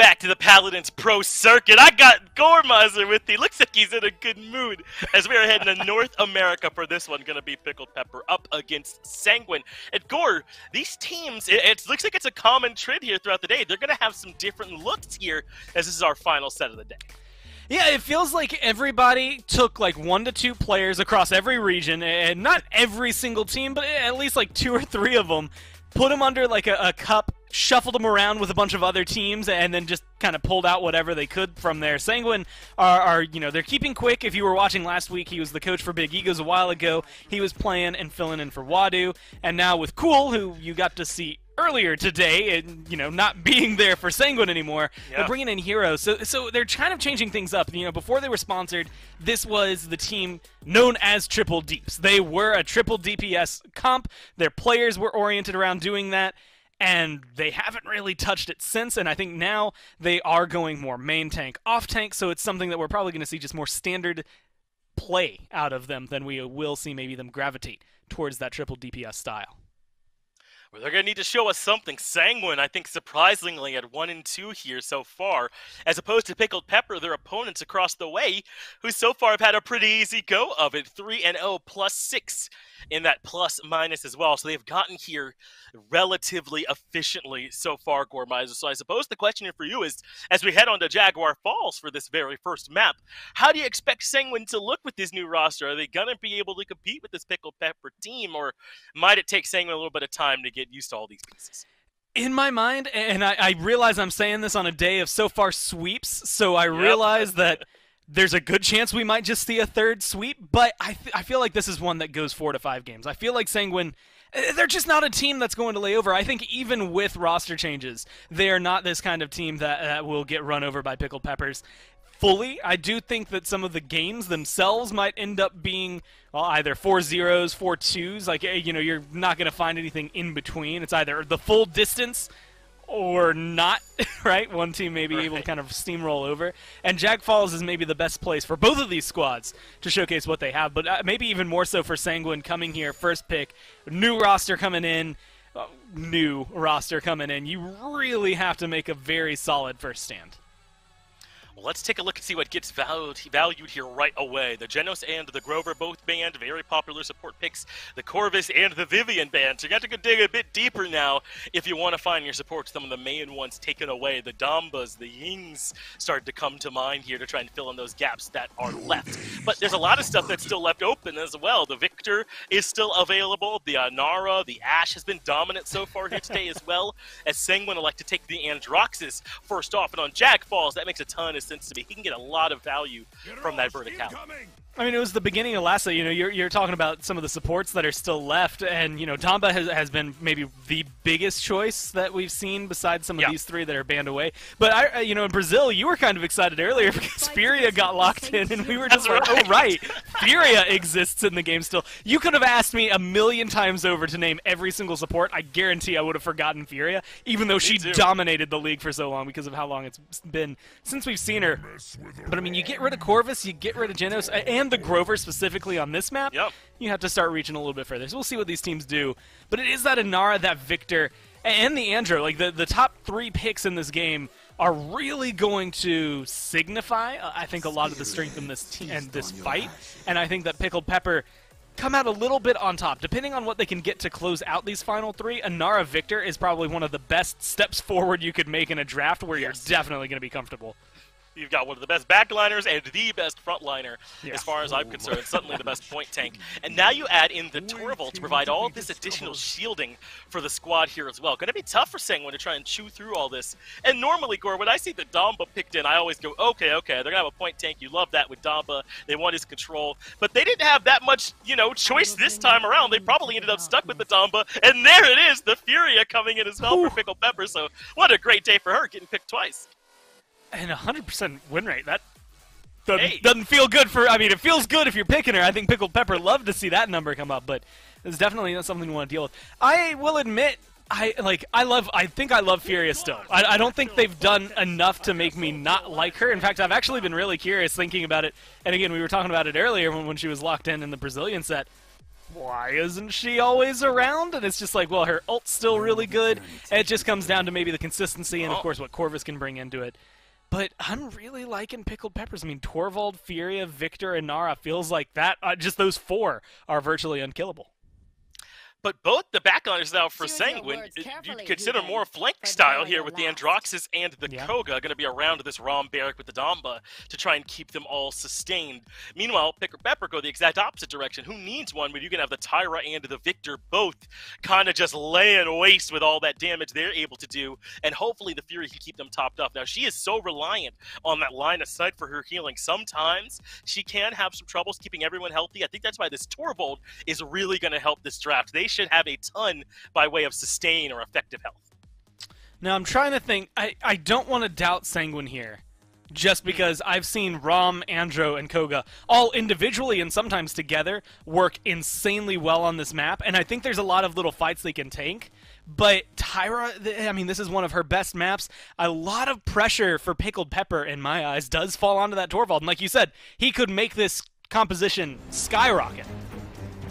back to the Paladins Pro Circuit. I got Goremizer with me. Looks like he's in a good mood as we are heading to North America for this one. Going to be Pickled Pepper up against Sanguine. And Gore, these teams, it looks like it's a common trend here throughout the day. They're going to have some different looks here as this is our final set of the day. Yeah, it feels like everybody took like 1 to 2 players across every region, and not every single team, but at least like 2 or 3 of them, put them under like a cup, shuffled them around with a bunch of other teams, and then just kind of pulled out whatever they could from there. Sanguine are they're keeping quick. If you were watching last week, he was the coach for Big Egos a while ago. He was playing and filling in for Wadu, and now with Cool, who you got to see earlier today, and not being there for Sanguine anymore, they're bringing in Hero. So they're kind of changing things up. Before they were sponsored, this was the team known as Triple Deeps. They were a triple DPS comp. Their players were oriented around doing that, and they haven't really touched it since. And I think now they are going more main tank, off tank. So it's something that we're probably going to see just more standard play out of them than we will see maybe them gravitate towards that triple DPS style. Well, they're going to need to show us something. Sanguine, I think, surprisingly at 1 and 2 here so far, as opposed to Pickled Pepper, their opponents across the way, who so far have had a pretty easy go of it. 3-0 +6 in that plus-minus as well. So they've gotten here relatively efficiently so far, Goremizer. So I suppose the question here for you is, as we head on to Jaguar Falls for this very first map, how do you expect Sanguine to look with this new roster? Are they going to be able to compete with this Pickled Pepper team, or might it take Sanguine a little bit of time to get used to all these pieces? In my mind, and I realize I'm saying this on a day of so far sweeps, so I realize that there's a good chance we might just see a third sweep, but I feel like this is one that goes 4 to 5 games. I feel like Sanguine, they're just not a team that's going to lay over. I think even with roster changes, they are not this kind of team that will get run over by Pickled Peppers fully. I do think that some of the games themselves might end up being either 4-0s, 4-2s. Like, you're not going to find anything in between. It's either the full distance or not, right? One team may be able to kind of steamroll over. And Jag Falls is maybe the best place for both of these squads to showcase what they have, but maybe even more so for Sanguine coming here, first pick, new roster coming in. You really have to make a very solid first stand. Well, let's take a look and see what gets valued here right away. The Genos and the Grover both banned, very popular support picks. The Corvus and the Vivian banned. So you got to dig a bit deeper now if you want to find your support. Some of the main ones taken away. The Dambas, the Yings started to come to mind here to try and fill in those gaps that are left. But there's a lot of stuff that's still left open as well. The Victor is still available. The Nara, the Ashe has been dominant so far here today as well, as Sanguine elect to take the Androxus first off. And on Jag Falls, that makes a ton of sense to me. He can get a lot of value from that verticality. I mean, it was the beginning of last year. You're talking about some of the supports that are still left, and Damba has been maybe the biggest choice that we've seen besides some of these 3 that are banned away. But in Brazil, you were kind of excited earlier because Furia got locked in, and we were just like, oh right, Furia exists in the game still. You could have asked me a million times over to name every single support. I guarantee I would have forgotten Furia, even though she dominated the league for so long because of how long it's been since we've seen her. But I mean, you get rid of Corvus, you get rid of Genos, and the Grover specifically on this map, you have to start reaching a little bit further. So we'll see what these teams do. But it is that Inara, that Victor, and the Andro. Like, the top 3 picks in this game are really going to signify, I think, a lot of the strength in this team and this fight. And I think that Pickled Pepper come out a little bit on top. Depending on what they can get to close out these final 3, Inara Victor is probably one of the best steps forward you could make in a draft where you're definitely going to be comfortable. You've got one of the best backliners and the best frontliner, as far as I'm concerned. Suddenly the best point tank. And now you add in the Torval to provide all this additional shielding for the squad here as well. Going to be tough for Sanguine to try and chew through all this. And normally, Gore, when I see the Damba picked in, I always go, okay, they're going to have a point tank. You love that with Damba. They want his control. But they didn't have that much, choice this time around. They probably ended up stuck with the Damba. And there it is, the Furia coming in as well for Pickled Pepper. So what a great day for her, getting picked twice. And 100% win rate. That doesn't feel good for... I mean, it feels good if you're picking her. I think Pickled Pepper love to see that number come up, but it's definitely not something you want to deal with. I will admit, I think I love Furia still. I don't think they've done enough to make me not like her. In fact, I've actually been really curious thinking about it. And again, we were talking about it earlier when she was locked in the Brazilian set. why isn't she always around? And it's just like, well, her ult's still really good. And it just comes down to maybe the consistency and, of course, what Corvus can bring into it. But I'm really liking Pickled Peppers. I mean, Torvald, Furia, Victor, and Nara feels like that. Just those four are virtually unkillable. But both the backliners now for Sanguine, you consider more flank style here with the Androxus and the Koga going to be around this Rom Barrack with the Damba to try and keep them all sustained. Meanwhile, Pickled Pepper go the exact opposite direction. Who needs one when you can have the Tyra and the Victor both kind of just laying waste with all that damage they're able to do, and hopefully the Fury can keep them topped off. Now, she is so reliant on that line of sight for her healing. Sometimes she can have some troubles keeping everyone healthy. I think that's why this Torvald is really going to help this draft. They should have a ton by way of sustain or effective health. Now, I'm trying to think. I don't want to doubt Sanguine here, just because I've seen Rom, Andro, and Koga all individually and sometimes together work insanely well on this map, and I think there's a lot of little fights they can take. But Tyra, I mean, this is one of her best maps. A lot of pressure for Pickled Pepper, in my eyes, does fall onto that Torvald. And like you said, he could make this composition skyrocket.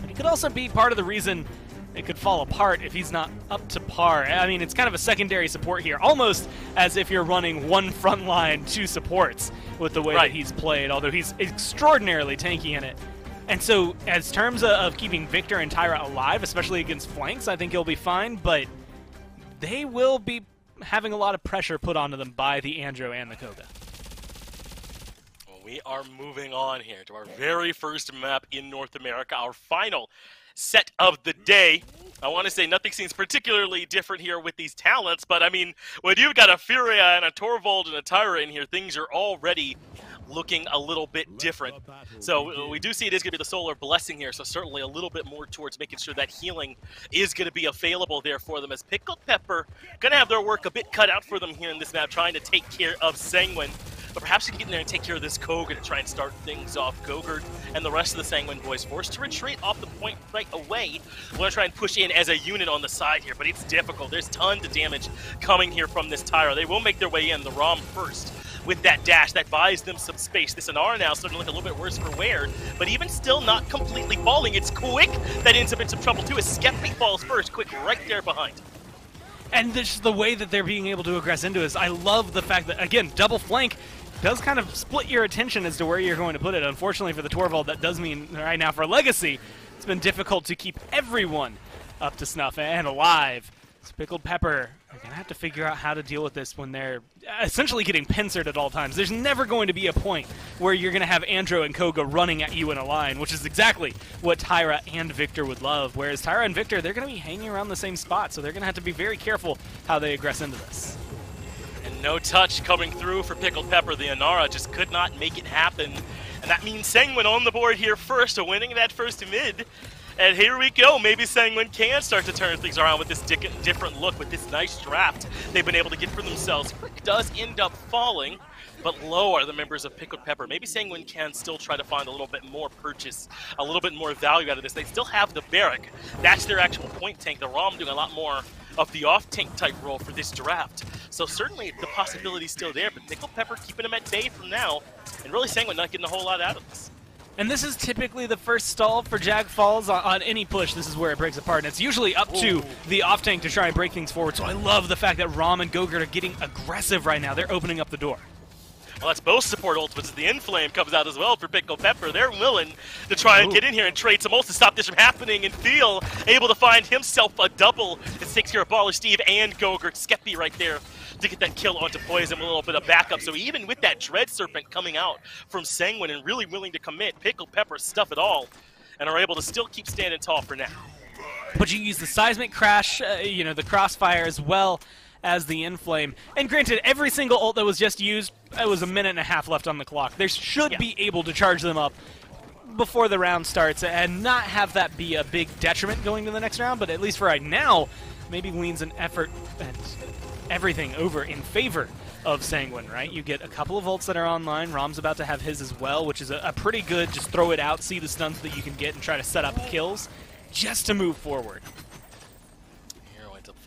But he could also be part of the reason it could fall apart if he's not up to par. I mean, it's kind of a secondary support here, almost as if you're running one front line, two supports with the way that he's played, although he's extraordinarily tanky in it. And so, as terms of keeping Victor and Tyra alive, especially against flanks, I think he'll be fine, but they will be having a lot of pressure put onto them by the Andro and the Koga. Well, we are moving on here to our very first map in North America, our final set of the day. I want to say nothing seems particularly different here with these talents, but I mean, when you've got a Furia and a Torvald and a Tyra in here, things are already looking a little bit different. So we do see it is going to be the Solar Blessing here, so certainly a little bit more towards making sure that healing is going to be available there for them, as Pickled Pepper going to have their work a bit cut out for them here in this map, trying to take care of Sanguine. But perhaps you can get in there and take care of this Koga to try and start things off. Gogurt and the rest of the Sanguine boys forced to retreat off the point right away. We're going to try and push in as a unit on the side here, but it's difficult. There's tons of damage coming here from this Tyra. They will make their way in, the Rom first, with that dash. That buys them some space. This Inara now starting to look a little bit worse for wear, but even still not completely falling. It's Quick that ends up in some trouble too, as Skepti falls first. Quick right there behind. And this, the way that they're being able to aggress into is, I love the fact that, again, double flank does kind of split your attention as to where you're going to put it. Unfortunately for the Torvald, that does mean right now for Legacy, it's been difficult to keep everyone up to snuff and alive. So Pickled Pepper are going to have to figure out how to deal with this when they're essentially getting pincered at all times. There's never going to be a point where you're going to have Andro and Koga running at you in a line, which is exactly what Tyra and Victor would love. Whereas Tyra and Victor, they're going to be hanging around the same spot, so they're going to have to be very careful how they aggress into this. And no touch coming through for Pickled Pepper. The Inara just could not make it happen. And that means Sanguine on the board here first, so winning that first mid. And here we go. Maybe Sanguine can start to turn things around with this different look, with this nice draft they've been able to get for themselves. Quick does end up falling, but low are the members of Pickled Pepper. Maybe Sanguine can still try to find a little bit more purchase, a little bit more value out of this. They still have the Barrack. That's their actual point tank. The Rom doing a lot more of the off-tank type role for this draft. So certainly the possibility's still there, but Pickled Pepper keeping them at bay from now, and really Sanguine not getting a whole lot out of this. And this is typically the first stall for Jag Falls on any push. This is where it breaks apart, and it's usually up to the off-tank to try and break things forward. So I love the fact that Rom and Gogurt are getting aggressive right now. They're opening up the door. Well, that's both support ultimates. The Inflame comes out as well for Pickled Pepper. They're willing to try and get in here and trade some ults to stop this from happening, and Feel able to find himself a double. It takes care of Baller Steve and Gogurt. Skeppy right there to get that kill onto Poison with a little bit of backup. So even with that Dread Serpent coming out from Sanguine and really willing to commit, Pickled Pepper stuff it all and are able to still keep standing tall for now. But you use the Seismic Crash, you know, the Crossfire as well as the Inflame. And granted, every single ult that was just used, it was a minute and a half left on the clock. They should be able to charge them up before the round starts and not have that be a big detriment going to the next round, but at least for right now, maybe leans an effort and everything over in favor of Sanguine, right? You get a couple of ults that are online. Rom's about to have his as well, which is a pretty good, just throw it out, see the stuns that you can get, and try to set up kills just to move forward.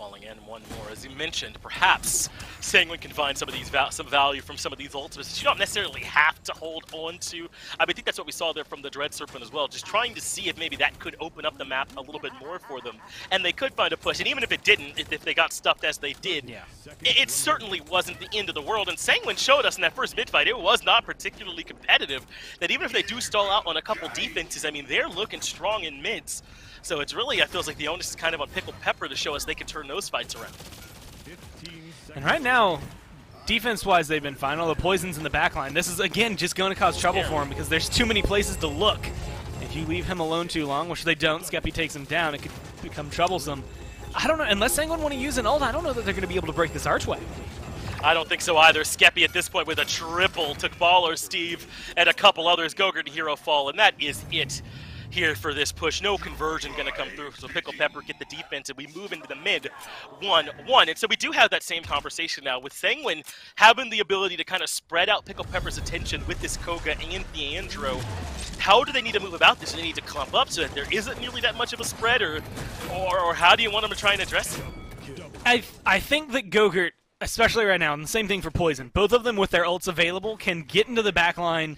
falling in. One more, as you mentioned, perhaps Sanguine can find some of these some value from some of these ultimates that you don't necessarily have to hold on to. I think that's what we saw there from the Dread Serpent as well, just trying to see if maybe that could open up the map a little bit more for them, and they could find a push. And even if it didn't, if they got stuffed as they did, it certainly wasn't the end of the world. And Sanguine showed us in that first mid fight it was not particularly competitive. That even if they do stall out on a couple defenses, I mean, they're looking strong in mids. So it's really, I feels like the onus is kind of on Pickled Pepper to show us they can turn those fights around. And right now, defense-wise, they've been fine. All the Poison's in the backline. This is, again, just going to cause trouble for him because there's too many places to look. If you leave him alone too long, which they don't, Skeppy takes him down, it could become troublesome. I don't know, unless Sanguine want to use an ult, I don't know that they're going to be able to break this archway. I don't think so either. Skeppy at this point with a triple took Baller, Steve, and a couple others. Gogurt and Hero fall, and that is it here for this push. No conversion going to come through, so Pickled Pepper get the defense, and we move into the mid 1-1. And so we do have that same conversation now with Sanguine having the ability to kind of spread out Pickled Pepper's attention with this Koga and the Andro. How do they need to move about this? Do they need to clump up so that there isn't nearly that much of a spread, or how do you want them to try and address it? I think that Gogurt, especially right now, and the same thing for Poison, both of them with their ults available can get into the backline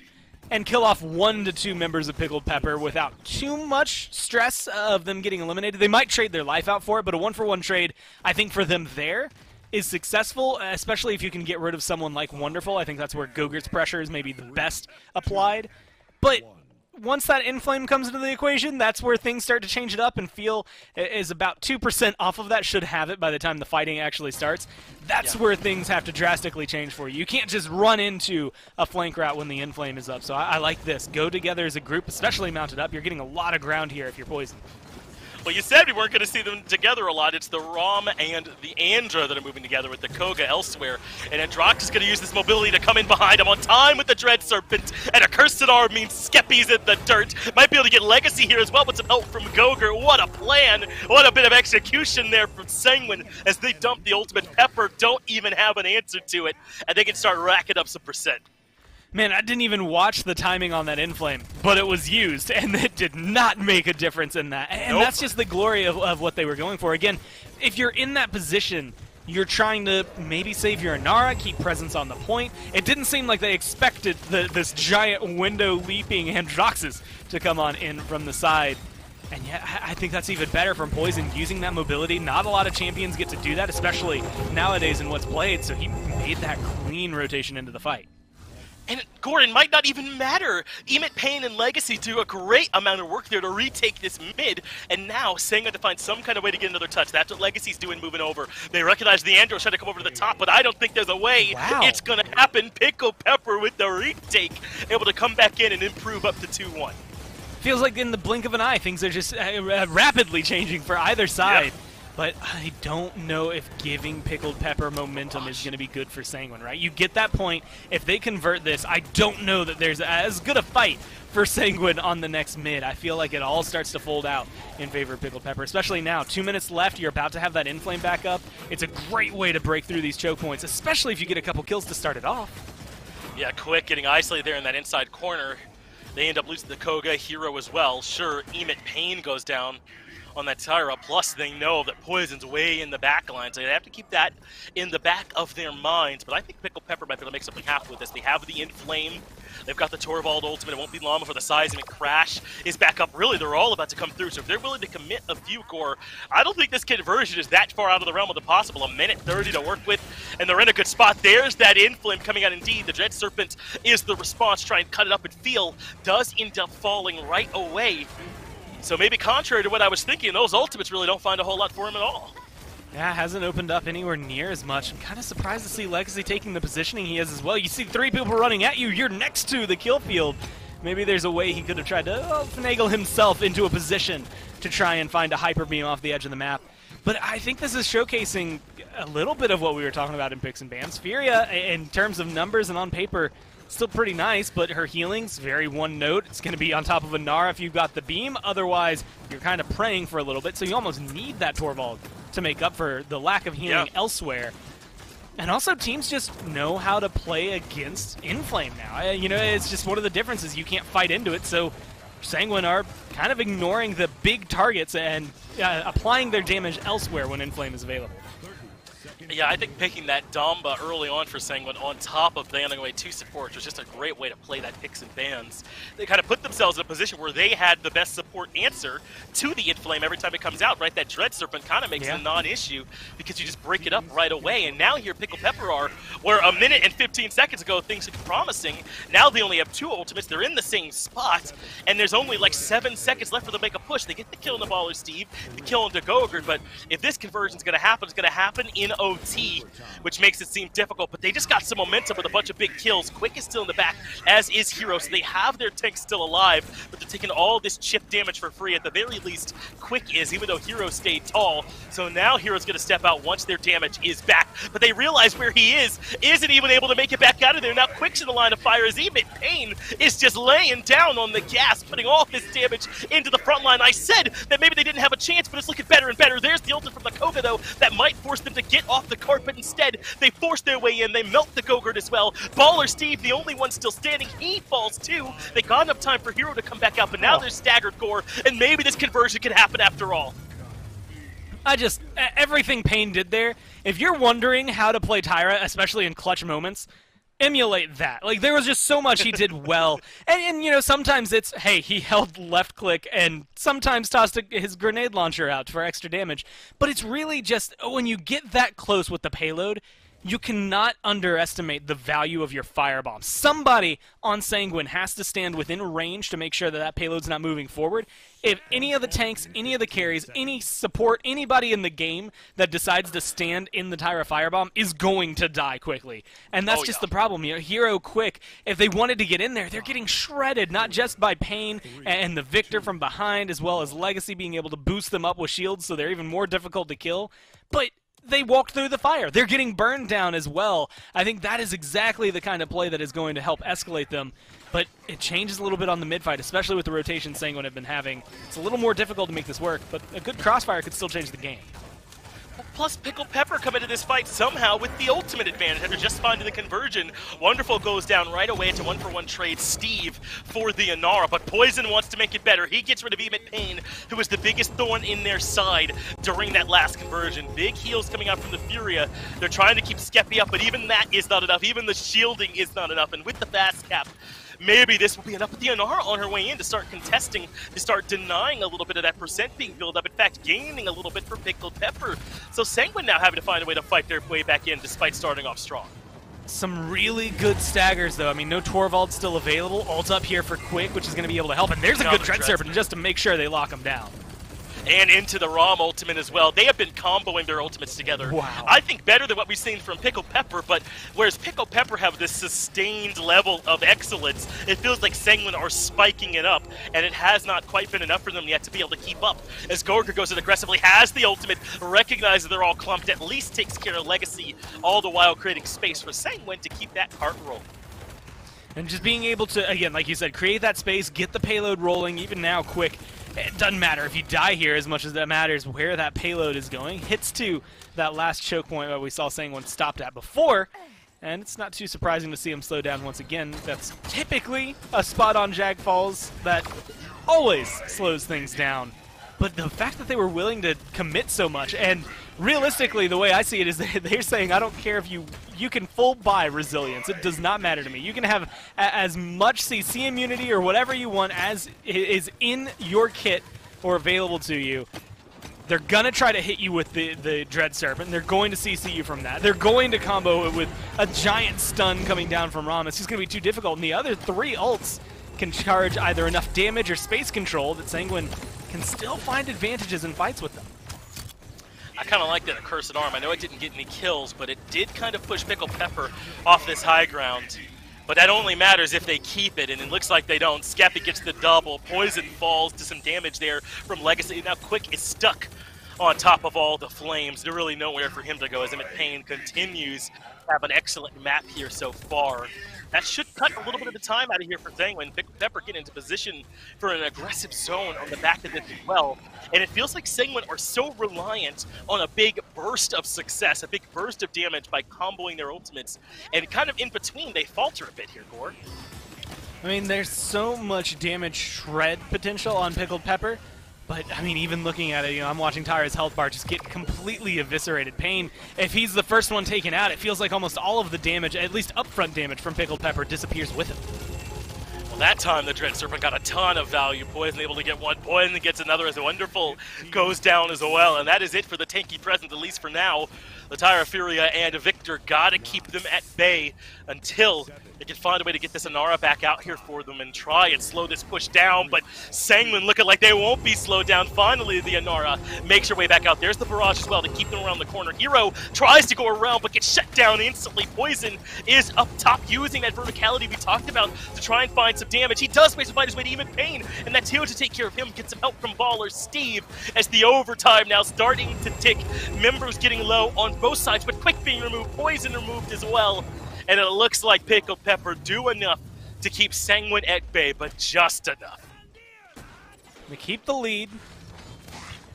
and kill off 1 to 2 members of Pickled Pepper without too much stress of them getting eliminated. They might trade their life out for it, but a 1-for-1 trade, I think for them there, is successful, especially if you can get rid of someone like Wonderful. I think that's where Gogurt's pressure is maybe the best applied. But once that Inflame comes into the equation, that's where things start to change it up, and Feel is about 2% off of that, should have it by the time the fighting actually starts. That's where things have to drastically change for you. You can't just run into a flank route when the Inflame is up, so I like this. Go together as a group, especially mounted up. You're getting a lot of ground here if you're Poison. Well, you said we weren't going to see them together a lot. It's the Rom and the Andra that are moving together with the Koga elsewhere. And Androx is going to use this mobility to come in behind him on time with the Dread Serpent. And a Cursed Arm means Skeppy's in the dirt. Might be able to get Legacy here as well with some help from Gogurt. What a plan. What a bit of execution there from Sanguine as they dump the ultimate. Pepper don't even have an answer to it. And they can start racking up some percent. Man, I didn't even watch the timing on that Inflame, but it was used, and it did not make a difference in that. And that's just the glory of what they were going for. Again, if you're in that position, you're trying to maybe save your Inara, keep presence on the point. It didn't seem like they expected this giant window-leaping Androxus to come on in from the side. And yeah, I think that's even better from Poison, using that mobility. Not a lot of champions get to do that, especially nowadays in what's played, so he made that clean rotation into the fight. And Gordon might not even matter. Emit, Pain, and Legacy do a great amount of work there to retake this mid, and now Sang had to find some kind of way to get another touch. That's what Legacy's doing, moving over. They recognize the Andro trying to come over to the top, but I don't think there's a way it's going to happen. Pickled Pepper with the retake, able to come back in and improve up to 2-1. Feels like in the blink of an eye, things are just rapidly changing for either side. Yep. But I don't know if giving Pickled Pepper momentum is going to be good for Sanguine, right? You get that point. If they convert this, I don't know that there's as good a fight for Sanguine on the next mid. I feel like it all starts to fold out in favor of Pickled Pepper, especially now. 2 minutes left. You're about to have that Inflame back up. It's a great way to break through these choke points, especially if you get a couple kills to start it off. Yeah, Quick getting isolated there in that inside corner. They end up losing the Koga Hero as well. Sure, Emit Pain goes down on that Tyra, plus they know that Poison's way in the back line, so they have to keep that in the back of their minds. But I think Pickled Pepper might be able to make something happen with this. They have the Inflame, they've got the Torvald ultimate, it won't be long before the Seismic Crash is back up. Really, they're all about to come through, so if they're willing to commit a few core, I don't think this conversion is that far out of the realm of the possible. A minute 30 to work with, and they're in a good spot. There's that Inflame coming out indeed. The Dread Serpent is the response, try and cut it up, and Feel does end up falling right away. So maybe contrary to what I was thinking, those ultimates really don't find a whole lot for him at all. Yeah, hasn't opened up anywhere near as much. I'm kind of surprised to see Legacy taking the positioning he is as well. You see 3 people running at you, you're next to the kill field. Maybe there's a way he could have tried to finagle himself into a position to try and find a Hyper Beam off the edge of the map. But I think this is showcasing a little bit of what we were talking about in Picks and Bans. Furia, in terms of numbers and on paper, still pretty nice, but her healing's very one note. It's going to be on top of Inara if you've got the beam. Otherwise, you're kind of praying for a little bit, so you almost need that Torvald to make up for the lack of healing elsewhere. And also, teams just know how to play against Inflame now. You know, it's just one of the differences. You can't fight into it, so Sanguine are kind of ignoring the big targets and applying their damage elsewhere when Inflame is available. Yeah, I think picking that Damba early on for Sanguine on top of banning away 2 supports was just a great way to play that picks and bans. They kind of put themselves in a position where they had the best support answer to the Inflame every time it comes out, right? That Dread Serpent kind of makes it a non-issue because you just break it up right away. And now here Pickle Pepper are, where a minute and 15 seconds ago things looked promising, now they only have 2 ultimates, they're in the same spot, and there's only like 7 seconds left for them to make a push. They get the kill on the Baller Steve, the kill on Dagogr, but if this conversion's going to happen, it's going to happen in OT, which makes it seem difficult, but they just got some momentum with a bunch of big kills. Quick is still in the back, as is Hero, so they have their tank still alive, but they're taking all this chip damage for free. At the very least, Quick is, even though Hero stayed tall. So now Hero's going to step out once their damage is back, but they realize where he isn't even able to make it back out of there. Now Quick's in the line of fire as Emit Pain is just laying down on the gas, putting all this damage into the front line. I said that maybe they didn't have a chance, but it's looking better and better. There's the ultimate from the Koga, though, that might force them to get off the cart, but instead, they force their way in. They melt the Gogurt as well. Baller Steve, the only one still standing, he falls too. They got enough time for Hero to come back out, but now there's staggered core, and maybe this conversion can happen after all. Everything Pain did there, if you're wondering how to play Tyra, especially in clutch moments, emulate that. Like, there was just so much he did well. And you know, sometimes it's, hey, he held left click and sometimes tossed his grenade launcher out for extra damage. But it's really just, when you get that close with the payload, you cannot underestimate the value of your firebomb. Somebody on Sanguine has to stand within range to make sure that that payload's not moving forward. If any of the tanks, any of the carries, any support, anybody in the game that decides to stand in the Tyra firebomb is going to die quickly. And that's just the problem. You know, Hero, Quick, if they wanted to get in there, they're getting shredded, not just by Pain and the Victor from behind, as well as Legacy being able to boost them up with shields so they're even more difficult to kill. But they walked through the fire. They're getting burned down as well. I think that is exactly the kind of play that is going to help escalate them. But it changes a little bit on the mid-fight, especially with the rotation Sanguine have been having. It's a little more difficult to make this work, but a good crossfire could still change the game. Plus, Pickle Pepper come into this fight somehow with the ultimate advantage after just finding the conversion. Wonderful goes down right away into 1-for-1 trade Steve for the Inara, but Poison wants to make it better. He gets rid of Emit Pain, who was the biggest thorn in their side during that last conversion. Big heals coming out from the Furia. They're trying to keep Skeppy up, but even that is not enough. Even the shielding is not enough, and with the fast cap, maybe this will be enough. But the Inara on her way in to start contesting, to start denying a little bit of that percent being built up. In fact, gaining a little bit for Pickled Pepper. So Sanguine now having to find a way to fight their way back in despite starting off strong. Some really good staggers, though. I mean, no Torvald still available. Ult up here for Quick, which is going to be able to help. And there's a good Dread Serpent just to make sure they lock him down. And into the ROM ultimate as well. They have been comboing their ultimates together. Wow. I think better than what we've seen from Pickle Pepper, but whereas Pickle Pepper have this sustained level of excellence, it feels like Sanguine are spiking it up, and it has not quite been enough for them yet to be able to keep up. As Gogurt goes in aggressively, has the ultimate, recognizes they're all clumped, at least takes care of Legacy, all the while creating space for Sanguine to keep that cart rolling. And just being able to, again, like you said, create that space, get the payload rolling, even now Quick. It doesn't matter if you die here as much as that matters where that payload is going. Hits to that last choke point that we saw Sanguine stopped at before, and it's not too surprising to see him slow down once again. That's typically a spot on Jag Falls that always slows things down. But the fact that they were willing to commit so much, and realistically, the way I see it is they're saying, I don't care if you can full buy Resilience. It does not matter to me. You can have as much CC immunity or whatever you want as is in your kit or available to you. They're going to try to hit you with the Dread Serpent. They're going to CC you from that. They're going to combo it with a giant stun coming down from ROM. It's just going to be too difficult. And the other 3 ults can charge either enough damage or space control that Sanguine can still find advantages in fights with them. I kind of like that Accursed Arm. I know it didn't get any kills, but it did kind of push Pickle Pepper off this high ground. But that only matters if they keep it, and it looks like they don't. Skeppy gets the double. Poison falls to some damage there from Legacy. Now Quick is stuck on top of all the flames. There's really nowhere for him to go as Emit Pain continues to have an excellent map here so far. That should cut a little bit of the time out of here for Sanguine. Pickle Pepper getting into position for an aggressive zone on the back of this as well. And it feels like Sanguine are so reliant on a big burst of success, a big burst of damage by comboing their ultimates. And kind of in between, they falter a bit here, Gore. I mean, there's so much damage shred potential on Pickled Pepper, but, I mean, even looking at it, I'm watching Tyra's health bar just get completely eviscerated. Pain, if he's the first one taken out, it feels like almost all of the damage, at least upfront damage from Pickled Pepper, disappears with him. Well, that time the Dread Serpent got a ton of value. Poison able to get one, Poison gets another as Wonderful goes down as well, and that is it for the tanky presence, at least for now. The Tyra Furia and Victor gotta keep them at bay until they can find a way to get this Inara back out here for them and try and slow this push down, but Sanguine looking like they won't be slowed down. Finally, the Inara makes her way back out. There's the barrage as well to keep them around the corner. Hero tries to go around, but gets shut down instantly. Poison is up top using that verticality we talked about to try and find some damage. He does manage to find his way to even Pain, and that's here to take care of him. Get some help from Baller Steve as the overtime now starting to tick. Members getting low on both sides, but Quick being removed, Poison removed as well. And it looks like Pickled Pepper do enough to keep Sanguine at bay, but just enough. They keep the lead.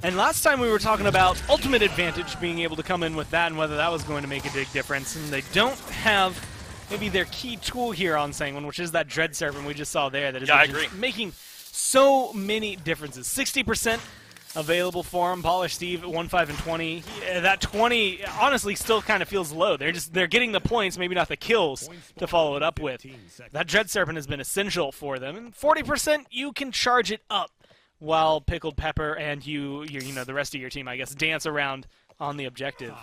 And last time we were talking about ultimate advantage, being able to come in with that and whether that was going to make a big difference. And they don't have maybe their key tool here on Sanguine, which is that Dread Serpent we just saw there. That is making so many differences. 60% available for him. Baller Steve at 1, 5, and 20. That 20 honestly still kind of feels low. They're getting the points, maybe not the kills to follow it up with. That Dread Serpent has been essential for them. And 40% you can charge it up while Pickled Pepper and you know, the rest of your team, I guess, dance around on the objective.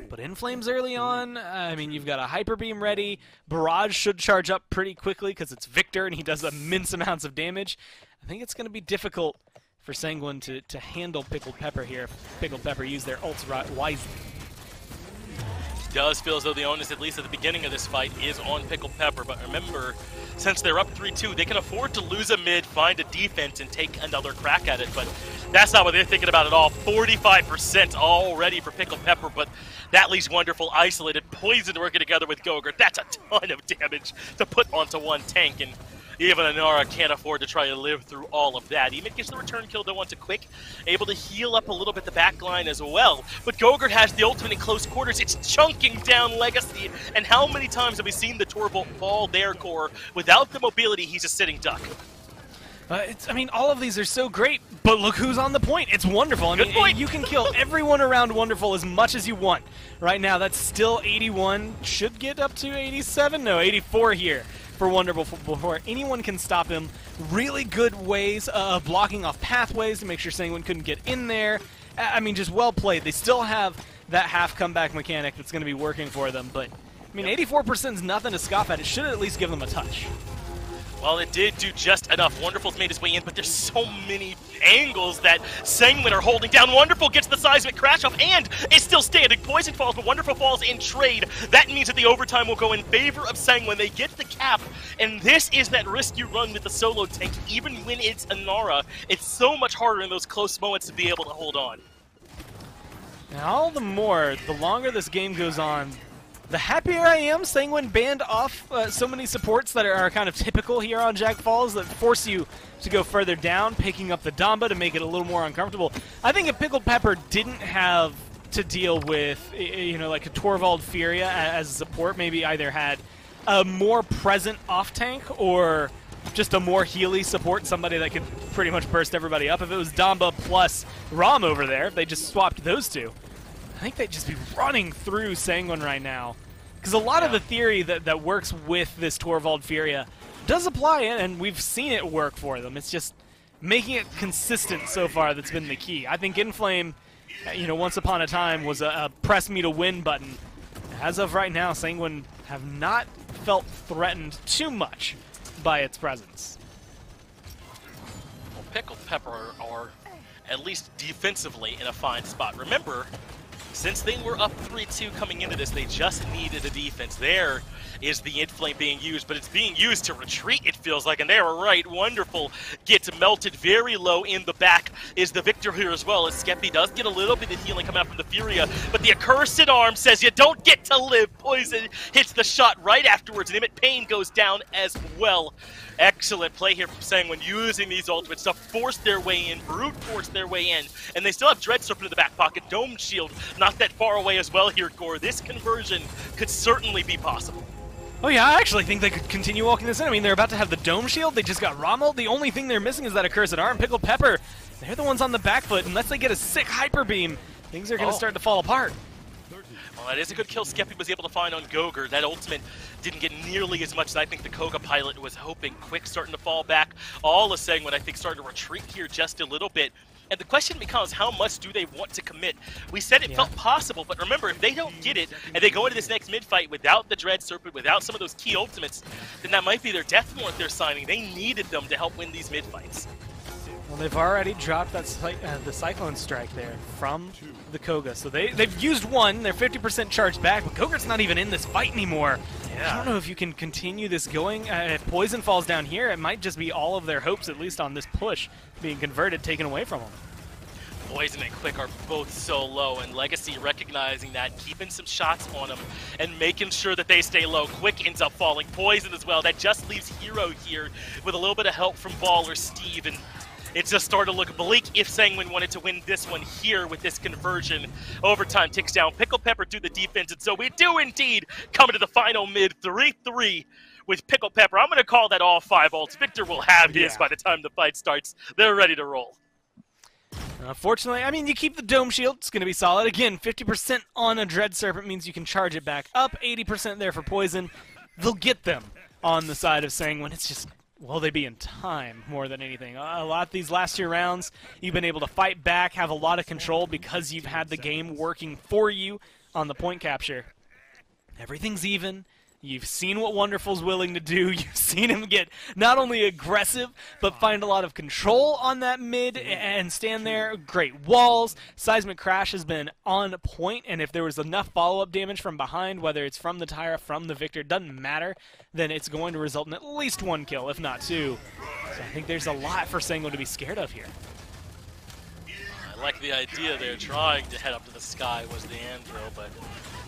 But Inflames early on, I mean, you've got a Hyper Beam ready. Barrage should charge up pretty quickly because it's Victor and he does immense amounts of damage. I think it's going to be difficult for Sanguine to handle Pickled Pepper here if Pickled Pepper use their ults wisely. It does feel as though the onus, at least at the beginning of this fight, is on Pickled Pepper. But remember, since they're up 3-2, they can afford to lose a mid, find a defense, and take another crack at it. But that's not what they're thinking about at all. 45% already for Pickled Pepper, but that leaves Wonderful isolated. Poison working together with Gogurt. That's a ton of damage to put onto one tank, and even Inara can't afford to try to live through all of that. Even gets the return kill though onto Quick, able to heal up a little bit the back line as well. But Gogurt has the ultimate in close quarters. It's chunking down Legacy. And how many times have we seen the Torbolt fall there, Core? Without the mobility, he's a sitting duck. I mean, all of these are so great, but look who's on the point. It's Wonderful. I mean, you can kill everyone around Wonderful as much as you want. Right now, that's still 81. Should get up to 87? No, 84 here for Wonderful before anyone can stop him. Really good ways of blocking off pathways to make sure Sanguine couldn't get in there. I mean, just well played. They still have that half comeback mechanic that's going to be working for them, but I mean, 84% is nothing to scoff at. It should at least give them a touch. Well, it did do just enough. Wonderful's made his way in, but there's so many angles that Sanguine are holding down. Wonderful gets the seismic crash off and is still standing. Poison falls, but Wonderful falls in trade. That means that the overtime will go in favor of Sanguine. They get the cap, and this is that risk you run with the solo tank. Even when it's Inara, it's so much harder in those close moments to be able to hold on. And all the more, the longer this game goes on, the happier I am Sanguine banned off so many supports that are kind of typical here on Jack Falls that force you to go further down, picking up the Damba to make it a little more uncomfortable. I think if Pickled Pepper didn't have to deal with, you know, like a Torvald Furia as a support, maybe either had a more present off-tank or just a more Healy support, somebody that could pretty much burst everybody up. If it was Damba plus Rom over there, if they just swapped those two, I think they'd just be running through Sanguine right now. Because a lot of the theory that works with this Torvald Furia does apply, and we've seen it work for them. It's just making it consistent so far that's been the key. I think Inflame, you know, once upon a time was a press me to win button. As of right now, Sanguine have not felt threatened too much by its presence. Well, Pickled Pepper are at least defensively in a fine spot. Remember, since they were up 3-2 coming into this, they just needed a defense. There is the Inflame being used, but it's being used to retreat, it feels like, and they were right. Wonderful gets melted very low in the back is the Victor here as well, as Skeppy does get a little bit of healing coming out from the Furia, but the accursed arm says you don't get to live. Poison hits the shot right afterwards, and Emmett Payne goes down as well. Excellent play here from Sanguine, using these ultimates to force their way in, brute force their way in, and they still have Dread Serpent in the back pocket. Dome Shield not that far away as well here, Gore. This conversion could certainly be possible. Oh yeah, I actually think they could continue walking this in. I mean, they're about to have the Dome Shield. They just got Rommel. The only thing they're missing is that Accursed Arm. Pickled Pepper, they're the ones on the back foot. Unless they get a sick Hyper Beam, things are going to start to fall apart. Well, that is a good kill Skeppy was able to find on Gogurt. That ultimate didn't get nearly as much as I think the Koga pilot was hoping. Quick starting to fall back. All of Sangwon, I think, starting to retreat here just a little bit. And the question becomes, how much do they want to commit? We said it felt possible, but remember, if they don't get it, and they go into this next mid-fight without the Dread Serpent, without some of those key ultimates, then that might be their death warrant they're signing. They needed them to help win these mid-fights. Well, they've already dropped that the Cyclone Strike there from the Koga. So they've used one, they're 50% charged back, but Gogurt's not even in this fight anymore. Yeah. I don't know if you can continue this going. If Poison falls down here, it might just be all of their hopes, at least on this push, being converted, taken away from them. Poison and Quick are both so low, and Legacy recognizing that, keeping some shots on them, and making sure that they stay low. Quick ends up falling. Poison as well. That just leaves Hero here with a little bit of help from Ball or Steve, and it just started to look bleak if Sangwon wanted to win this one here with this conversion. Overtime ticks down. Pickled Pepper do the defense, and so we do indeed come into the final mid 3-3 with Pickled Pepper. I'm going to call that all 5 ults. Victor will have his by the time the fight starts. They're ready to roll. Fortunately, I mean, you keep the Dome Shield. It's going to be solid. Again, 50% on a Dread Serpent means you can charge it back up. 80% there for Poison. They'll get them on the side of Sangwon. It's just, will they be in time more than anything? A lot of these last 2 rounds, you've been able to fight back, have a lot of control because you've had the game working for you on the point capture. Everything's even. You've seen what Wonderful's willing to do. You've seen him get not only aggressive, but find a lot of control on that mid and stand there. Great walls. Seismic Crash has been on point, and if there was enough follow-up damage from behind, whether it's from the Tyra, from the Victor, doesn't matter, then it's going to result in at least 1 kill, if not 2. So I think there's a lot for Sangwon to be scared of here. I like the idea they're trying to head up to the sky was the Andro, but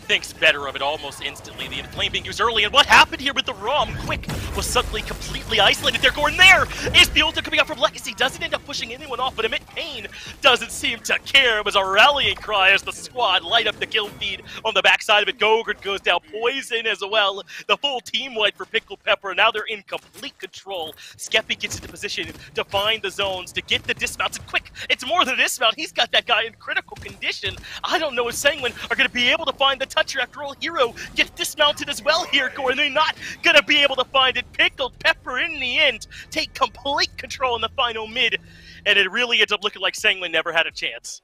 thinks better of it almost instantly. The Inflame being used early, and what happened here with the ROM? Quick was suddenly completely isolated. They're going there! Is the ultimate coming out from Legacy? Doesn't end up pushing anyone off, but Emit Pain doesn't seem to care. It was a rallying cry as the squad light up the kill feed on the backside of it. Gogurt goes down, Poison as well. The full team wipe for Pickled Pepper, and now they're in complete control. Skeppy gets into position to find the zones, to get the dismounts, and Quick, it's more than a dismount. He's got that guy in critical condition. I don't know if Sangwon are going to be able to find the toucher. After all, Hero gets dismounted as well here, Gordon. They're not going to be able to find it. Pickled Pepper, in the end, take complete control in the final mid, and it really ends up looking like Sangwon never had a chance.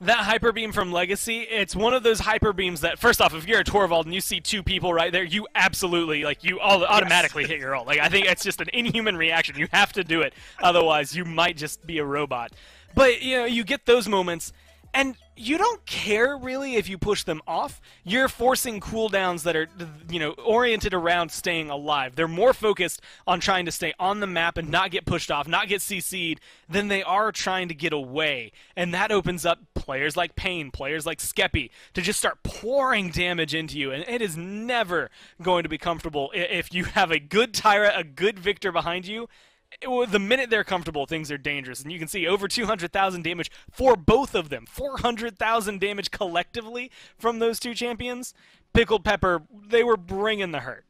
That Hyper Beam from Legacy, it's one of those Hyper Beams that, first off, if you're a Torvald and you see 2 people right there, you absolutely, like, you automatically hit your ult. Like, I think it's just an inhuman reaction. You have to do it. Otherwise, you might just be a robot. But, you know, you get those moments, and you don't care, really, if you push them off. You're forcing cooldowns that are, you know, oriented around staying alive. They're more focused on trying to stay on the map and not get pushed off, not get CC'd, than they are trying to get away. And that opens up players like Pain, players like Skeppy, to just start pouring damage into you. And it is never going to be comfortable if you have a good Tyra, a good Victor behind you. The minute they're comfortable, things are dangerous. And you can see over 200,000 damage for both of them. 400,000 damage collectively from those 2 champions. Pickled Pepper, they were bringing the hurt.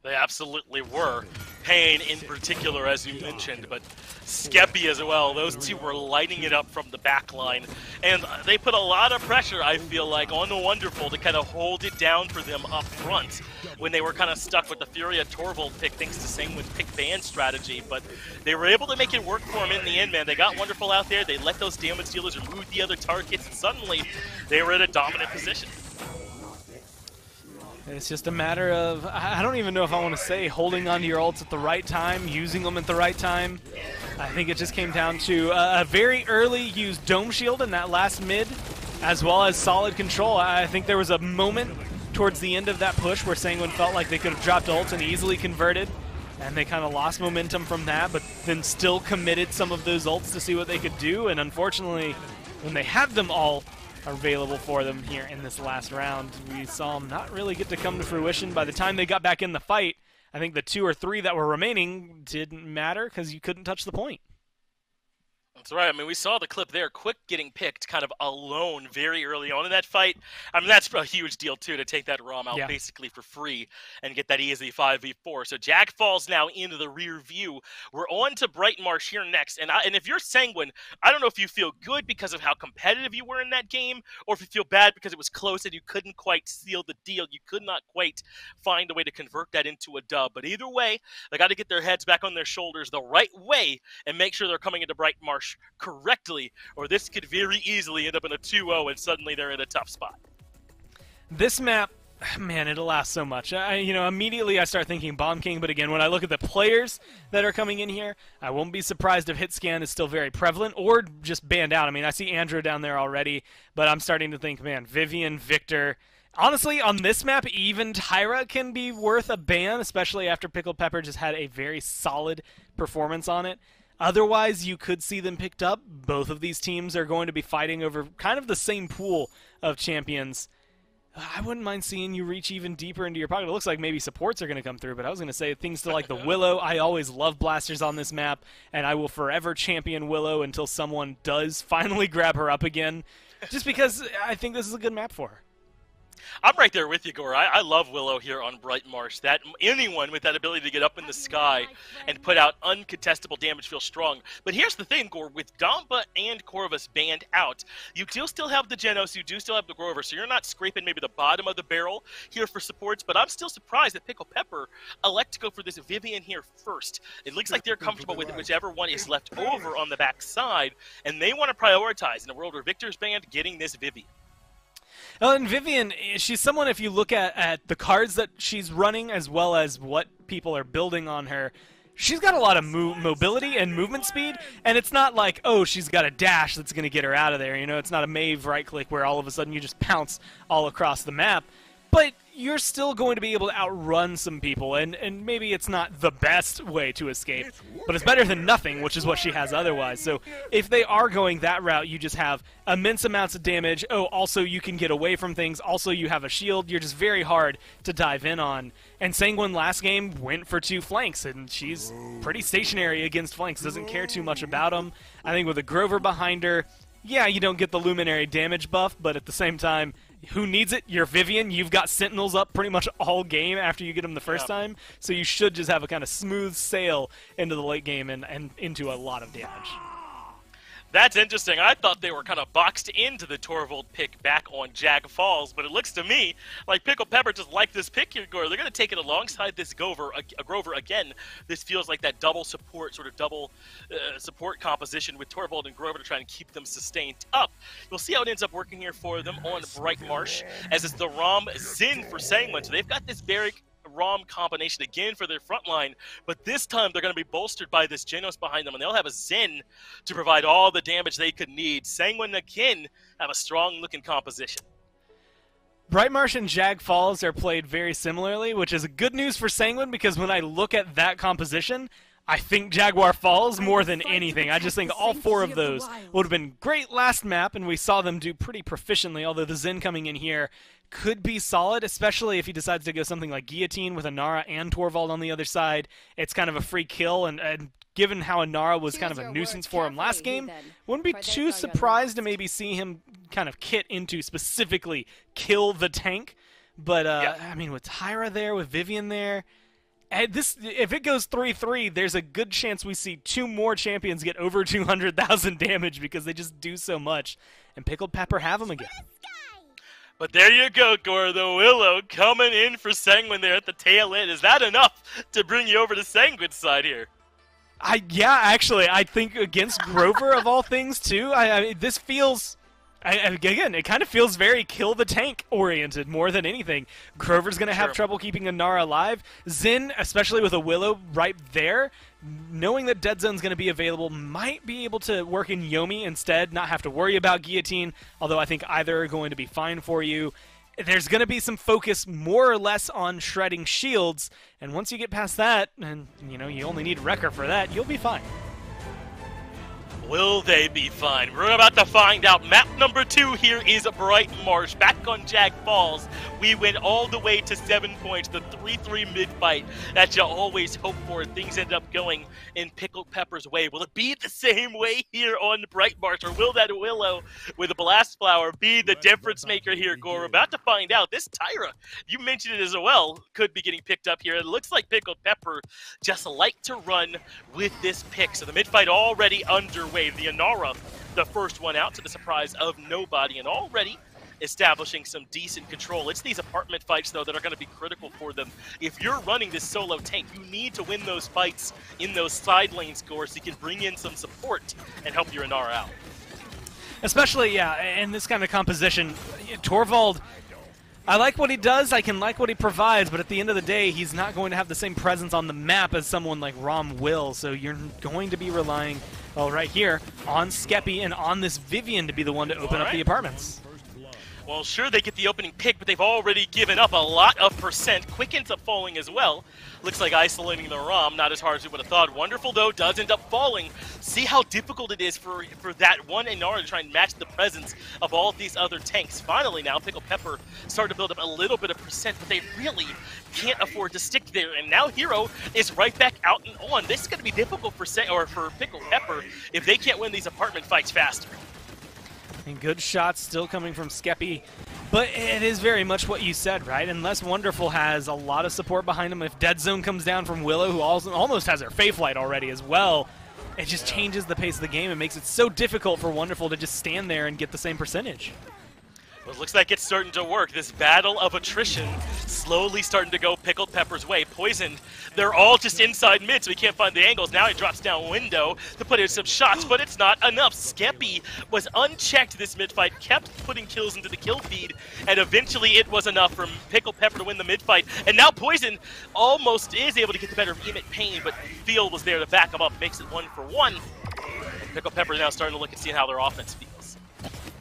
They absolutely were. Pain in particular, as you mentioned, but Skeppy as well. Those 2 were lighting it up from the back line. And they put a lot of pressure, I feel like, on the Wonderful to kind of hold it down for them up front when they were kind of stuck with the Furia Torvald pick, thanks to Sangwon's pick ban strategy. But they were able to make it work for them in the end, man. They got Wonderful out there. They let those damage dealers remove the other targets, and suddenly they were in a dominant position. It's just a matter of, I don't even know if I want to say holding onto your ults at the right time, using them at the right time. I think it just came down to a very early used Dome Shield in that last mid, as well as solid control. I think there was a moment towards the end of that push where Sangwon felt like they could have dropped ults and easily converted, and they kind of lost momentum from that, but then still committed some of those ults to see what they could do, and unfortunately, when they had them all available for them here in this last round, we saw them not really get to come to fruition. By the time they got back in the fight, I think the 2 or 3 that were remaining didn't matter because you couldn't touch the point. That's right. I mean, we saw the clip there. Quick getting picked kind of alone very early on in that fight. I mean, that's a huge deal, too, to take that ROM out basically for free and get that easy 5v4. So Jack falls now into the rear view. We're on to Brightmarsh here next. And if you're Sanguine, I don't know if you feel good because of how competitive you were in that game, or if you feel bad because it was close and you couldn't quite seal the deal. You could not quite find a way to convert that into a dub. But either way, they got to get their heads back on their shoulders the right way and make sure they're coming into Brightmarsh correctly, or this could very easily end up in a 2-0 and suddenly they're in a tough spot. This map, man, it'll last so much. Immediately I start thinking Bomb King, but again, when I look at the players that are coming in here, I won't be surprised if hit scan is still very prevalent or just banned out. I mean, I see Andrew down there already, but I'm starting to think, man, Vivian, Victor. Honestly, on this map, even Tyra can be worth a ban, especially after Pickled Pepper just had a very solid performance on it. Otherwise, you could see them picked up. Both of these teams are going to be fighting over kind of the same pool of champions. I wouldn't mind seeing you reach even deeper into your pocket. It looks like maybe supports are going to come through, but I was going to say things to like the Willow. I always love blasters on this map, and I will forever champion Willow until someone does finally grab her up again, just because I think this is a good map for her. I'm right there with you, Gore. I love Willow here on Brightmarsh. That anyone with that ability to get up in the sky and put out uncontestable damage feels strong. But here's the thing, Gore. With Damba and Corvus banned out, you do still have the Genos, you do still have the Grover, so you're not scraping maybe the bottom of the barrel here for supports, but I'm still surprised that Pickled Pepper elect to go for this Vivian here first. It looks like they're comfortable with whichever one is left over on the back side, and they want to prioritize, in a world where Victor's banned, getting this Vivian. And Vivian, she's someone, if you look at the cards that she's running as well as what people are building on her, she's got a lot of mobility and movement speed, and it's not like, oh, she's got a dash that's going to get her out of there. You know, it's not a Maeve right-click where all of a sudden you just pounce all across the map. But you're still going to be able to outrun some people, and maybe it's not the best way to escape, but it's better than nothing, which is what she has otherwise. So if they are going that route, you just have immense amounts of damage. Oh, also you can get away from things. Also you have a shield. You're just very hard to dive in on. And Sanguine last game went for 2 flanks, and she's pretty stationary against flanks. Doesn't care too much about them. I think with a Grover behind her, yeah, you don't get the Luminary damage buff, but at the same time, who needs it? You're Vivian. You've got Sentinels up pretty much all game after you get them the first time, so you should just have a kind of smooth sail into the late game and into a lot of damage. That's interesting. I thought they were kind of boxed into the Torvald pick back on Jag Falls, but it looks to me like Pickled Pepper just like this pick here, Gore. They're going to take it alongside this Grover again. This feels like that double support, sort of double support composition with Torvald and Grover to try and keep them sustained up. We'll see how it ends up working here for them on Brightmarsh, as it's the Rom Zin for Sanguine. So they've got this Barrick ROM combination again for their front line, but this time they're going to be bolstered by this Genos behind them, and they'll have a Zen to provide all the damage they could need. Sanguine again have a strong looking composition. Brightmarsh and Jag Falls are played very similarly, which is good news for Sanguine, because when I look at that composition, I think Jaguar Falls more than anything. I just think all 4 of those would have been great last map, and we saw them do pretty proficiently, although the Zen coming in here could be solid, especially if he decides to go something like Guillotine with Inara and Torvald on the other side. It's kind of a free kill, and given how Inara was kind of a nuisance for him last game, wouldn't be too surprised to maybe see him kind of kit into specifically kill the tank. But, I mean, with Tyra there, with Vivian there, if it goes 3-3, there's a good chance we see 2 more champions get over 200,000 damage because they just do so much. And Pickled Pepper have them again. But there you go, Gore. The Willow coming in for Sanguine there at the tail end. Is that enough to bring you over to Sanguine's side here? Yeah, actually, I think against Grover of all things too. This feels. Again, it kind of feels very kill the tank oriented more than anything. Grover's going to have trouble keeping Inara alive. Zin, especially with a Willow right there, knowing that Dead Zone's going to be available, might be able to work in Yomi instead, not have to worry about Guillotine, although I think either are going to be fine for you. There's going to be some focus more or less on shredding shields, and once you get past that, and you know, you only need Wrecker for that, you'll be fine. Will they be fine? We're about to find out. Map number 2 here is Brightmarsh, back on Jag Falls. We went all the way to 7 points, the 3-3 mid-fight that you always hope for. Things end up going in Pickled Pepper's way. Will it be the same way here on Bright Marsh, or will that Willow with a Blast Flower be the difference maker here, Gore? We're about to find out. This Tyra, you mentioned it as well, could be getting picked up here. It looks like Pickled Pepper just like to run with this pick. So the mid-fight already underway. The Inara, the first one out to the surprise of nobody, and already establishing some decent control. It's these apartment fights, though, that are going to be critical for them. If you're running this solo tank, you need to win those fights in those side lanes, Gore, so you can bring in some support and help your Inara out. Especially, yeah, in this kind of composition, Torvald, I like what he does, I can like what he provides, but at the end of the day, he's not going to have the same presence on the map as someone like Rom will, so you're going to be relying, well, right here, on Skeppy and on this Vivian to be the one to open up the apartments. Well, sure, they get the opening pick, but they've already given up a lot of percent. Quick ends up falling as well. Looks like isolating the Rom, not as hard as we would have thought. Wonderful, though, does end up falling. See how difficult it is for that one Inara to try and match the presence of all of these other tanks. Finally, now, Pickled Pepper started to build up a little bit of percent, but they really can't afford to stick there. And now Hero is right back out and on. This is going to be difficult for Pickled Pepper if they can't win these apartment fights faster. And good shots still coming from Skeppy. But it is very much what you said, right? Unless Wonderful has a lot of support behind him, if Dead Zone comes down from Willow, who also almost has her Fae Flight already as well, it just changes the pace of the game and makes it so difficult for Wonderful to just stand there and get the same percentage. Well, it looks like it's starting to work. This battle of attrition slowly starting to go Pickled Pepper's way. Poisoned, they're all just inside mid, so he can't find the angles. Now he drops down window to put in some shots, but it's not enough. Skeppy was unchecked this mid-fight, kept putting kills into the kill feed, and eventually it was enough for Pickled Pepper to win the mid-fight. And now Poison almost is able to get the better of Emit Pain, but Field was there to back him up, makes it 1-for-1. Pickled Pepper now starting to look and see how their offense feels.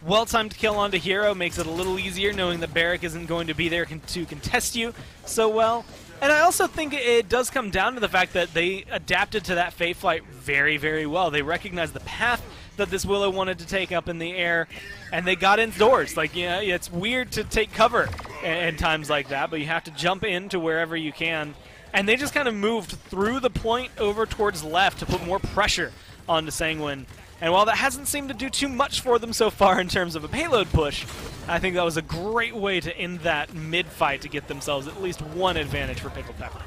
Well-timed kill onto Hero makes it a little easier knowing that Barrack isn't going to be there to contest you so well. And I also think it does come down to the fact that they adapted to that Fae Flight very, very well. They recognized the path that this Willow wanted to take up in the air, and they got indoors. Like, yeah, it's weird to take cover in times like that, but you have to jump into wherever you can. And they just kind of moved through the point over towards left to put more pressure onto Sanguine. And while that hasn't seemed to do too much for them so far in terms of a payload push, I think that was a great way to end that mid-fight to get themselves at least one advantage for Pickled Pepper.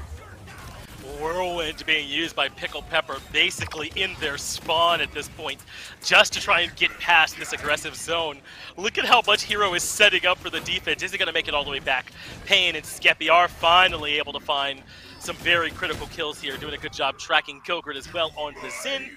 Whirlwind being used by Pickled Pepper basically in their spawn at this point, just to try and get past this aggressive zone. Look at how much Hero is setting up for the defense. Is he going to make it all the way back? Pain and Skeppy are finally able to find some very critical kills here, doing a good job tracking Gogurt as well onto the Sin.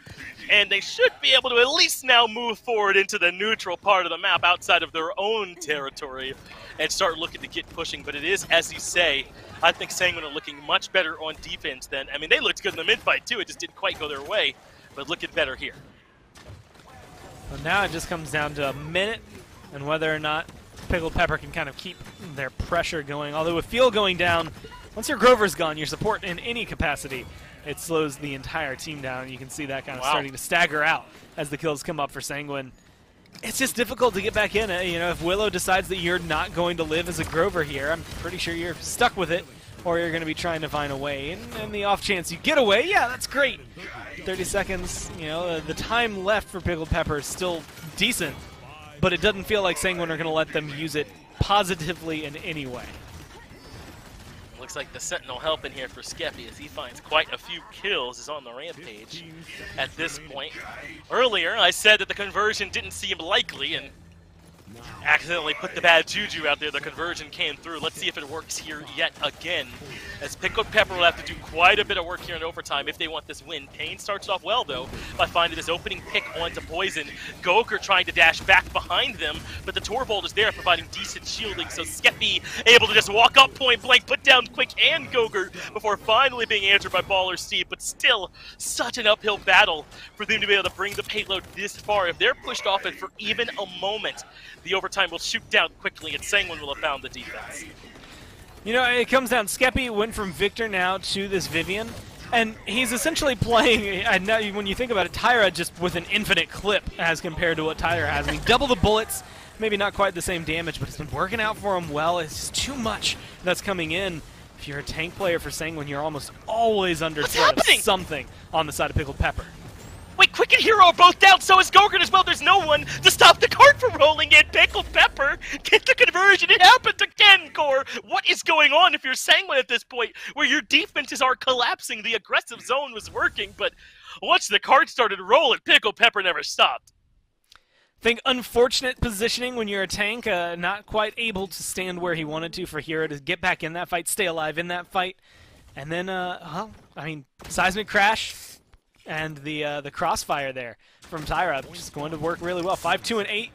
And they should be able to at least now move forward into the neutral part of the map outside of their own territory and start looking to get pushing. But it is, as you say, I think Sanguine are looking much better on defense than, I mean, they looked good in the mid-fight too, it just didn't quite go their way, but looking better here. Well, now it just comes down to a minute and whether or not Pickled Pepper can kind of keep their pressure going. Although with fuel going down, once your Grover's gone, your support in any capacity, it slows the entire team down. You can see that kind of starting to stagger out as the kills come up for Sanguine. It's just difficult to get back in. You know, if Willow decides that you're not going to live as a Grover here, I'm pretty sure you're stuck with it, or you're going to be trying to find a way. And the off chance you get away, yeah, that's great. 30 seconds, you know, the time left for Pickled Pepper is still decent, but it doesn't feel like Sanguine are going to let them use it positively in any way. Looks like the Sentinel helping here for Skeppy as he finds quite a few kills, is on the rampage at this point. Earlier, I said that the conversion didn't seem likely and accidentally put the bad juju out there. The conversion came through. Let's see if it works here yet again, as Pickled Pepper will have to do quite a bit of work here in overtime if they want this win. Pain starts off well, though, by finding this opening pick onto Poison. Gogurt trying to dash back behind them, but the Torvald is there providing decent shielding, so Skeppy able to just walk up point blank, put down Quick and Gogurt before finally being answered by Baller Steve, but still such an uphill battle for them to be able to bring the payload this far. If they're pushed off it for even a moment, the overtime will shoot down quickly, and Sanguine will have found the defense. You know, it comes down, Skeppy went from Victor now to this Vivian, and he's essentially playing, and now when you think about it, Tyra just with an infinite clip as compared to what Tyra has. I mean, double the bullets, maybe not quite the same damage, but it's been working out for him well. It's just too much that's coming in. If you're a tank player for Sanguine, you're almost always under threat of something on the side of Pickled Pepper. Wait, Quick and Hero are both down, so is Gogurt as well. There's no one to stop the cart from rolling in. Pickled Pepper get the conversion. It happens again, Core. What is going on if you're Sanguine at this point, where your defenses are collapsing? The aggressive zone was working, but once the cart started rolling, Pickled Pepper never stopped. I think unfortunate positioning when you're a tank, not quite able to stand where he wanted to for Hero to get back in that fight, stay alive in that fight. And then, well, I mean, Seismic Crash and the crossfire there from Tyra just going to work really well. 5-2 and 8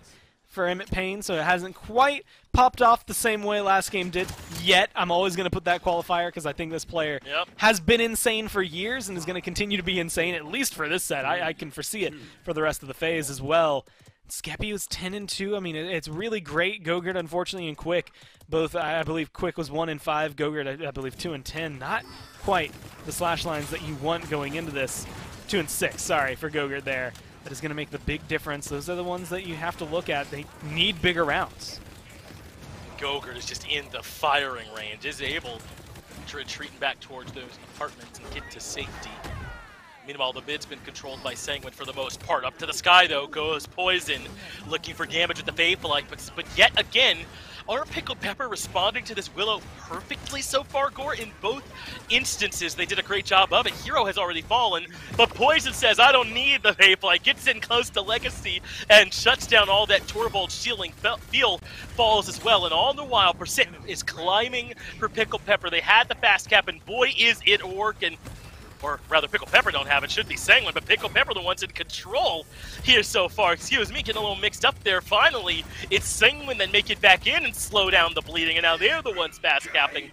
for Emmett Payne, so it hasn't quite popped off the same way last game did yet. I'm always going to put that qualifier because I think this player has been insane for years and is going to continue to be insane, at least for this set. I can foresee it for the rest of the phase as well. Skeppy was 10-2. I mean, it's really great. Gogurt, unfortunately, and Quick, both, I believe Quick was 1-5. Gogurt, I believe, 2-10. Not quite the slash lines that you want going into this. 2-6, sorry, for Gogurt there. That is going to make the big difference. Those are the ones that you have to look at. They need bigger rounds. Gogurt is just in the firing range, is able to retreat back towards those apartments and get to safety. Meanwhile, the mid's been controlled by Sanguine for the most part. Up to the sky, though, goes Poison, looking for damage with the Faithlite, but yet again, are Pickled Pepper responding to this Willow perfectly so far, Gore? In both instances, they did a great job of it. Hero has already fallen, but Poison says, I don't need the Faithlite, gets in close to Legacy, and shuts down all that Torvald shielding feel falls as well. And all the while, Percent is climbing for Pickled Pepper. They had the fast cap, and boy, is it working. Or rather, Pickled Pepper don't have it. Should be Sanguine, but Pickled Pepper the ones in control here so far. Excuse me, getting a little mixed up there. Finally, it's Sanguine that make it back in and slow down the bleeding, and now they're the ones fast capping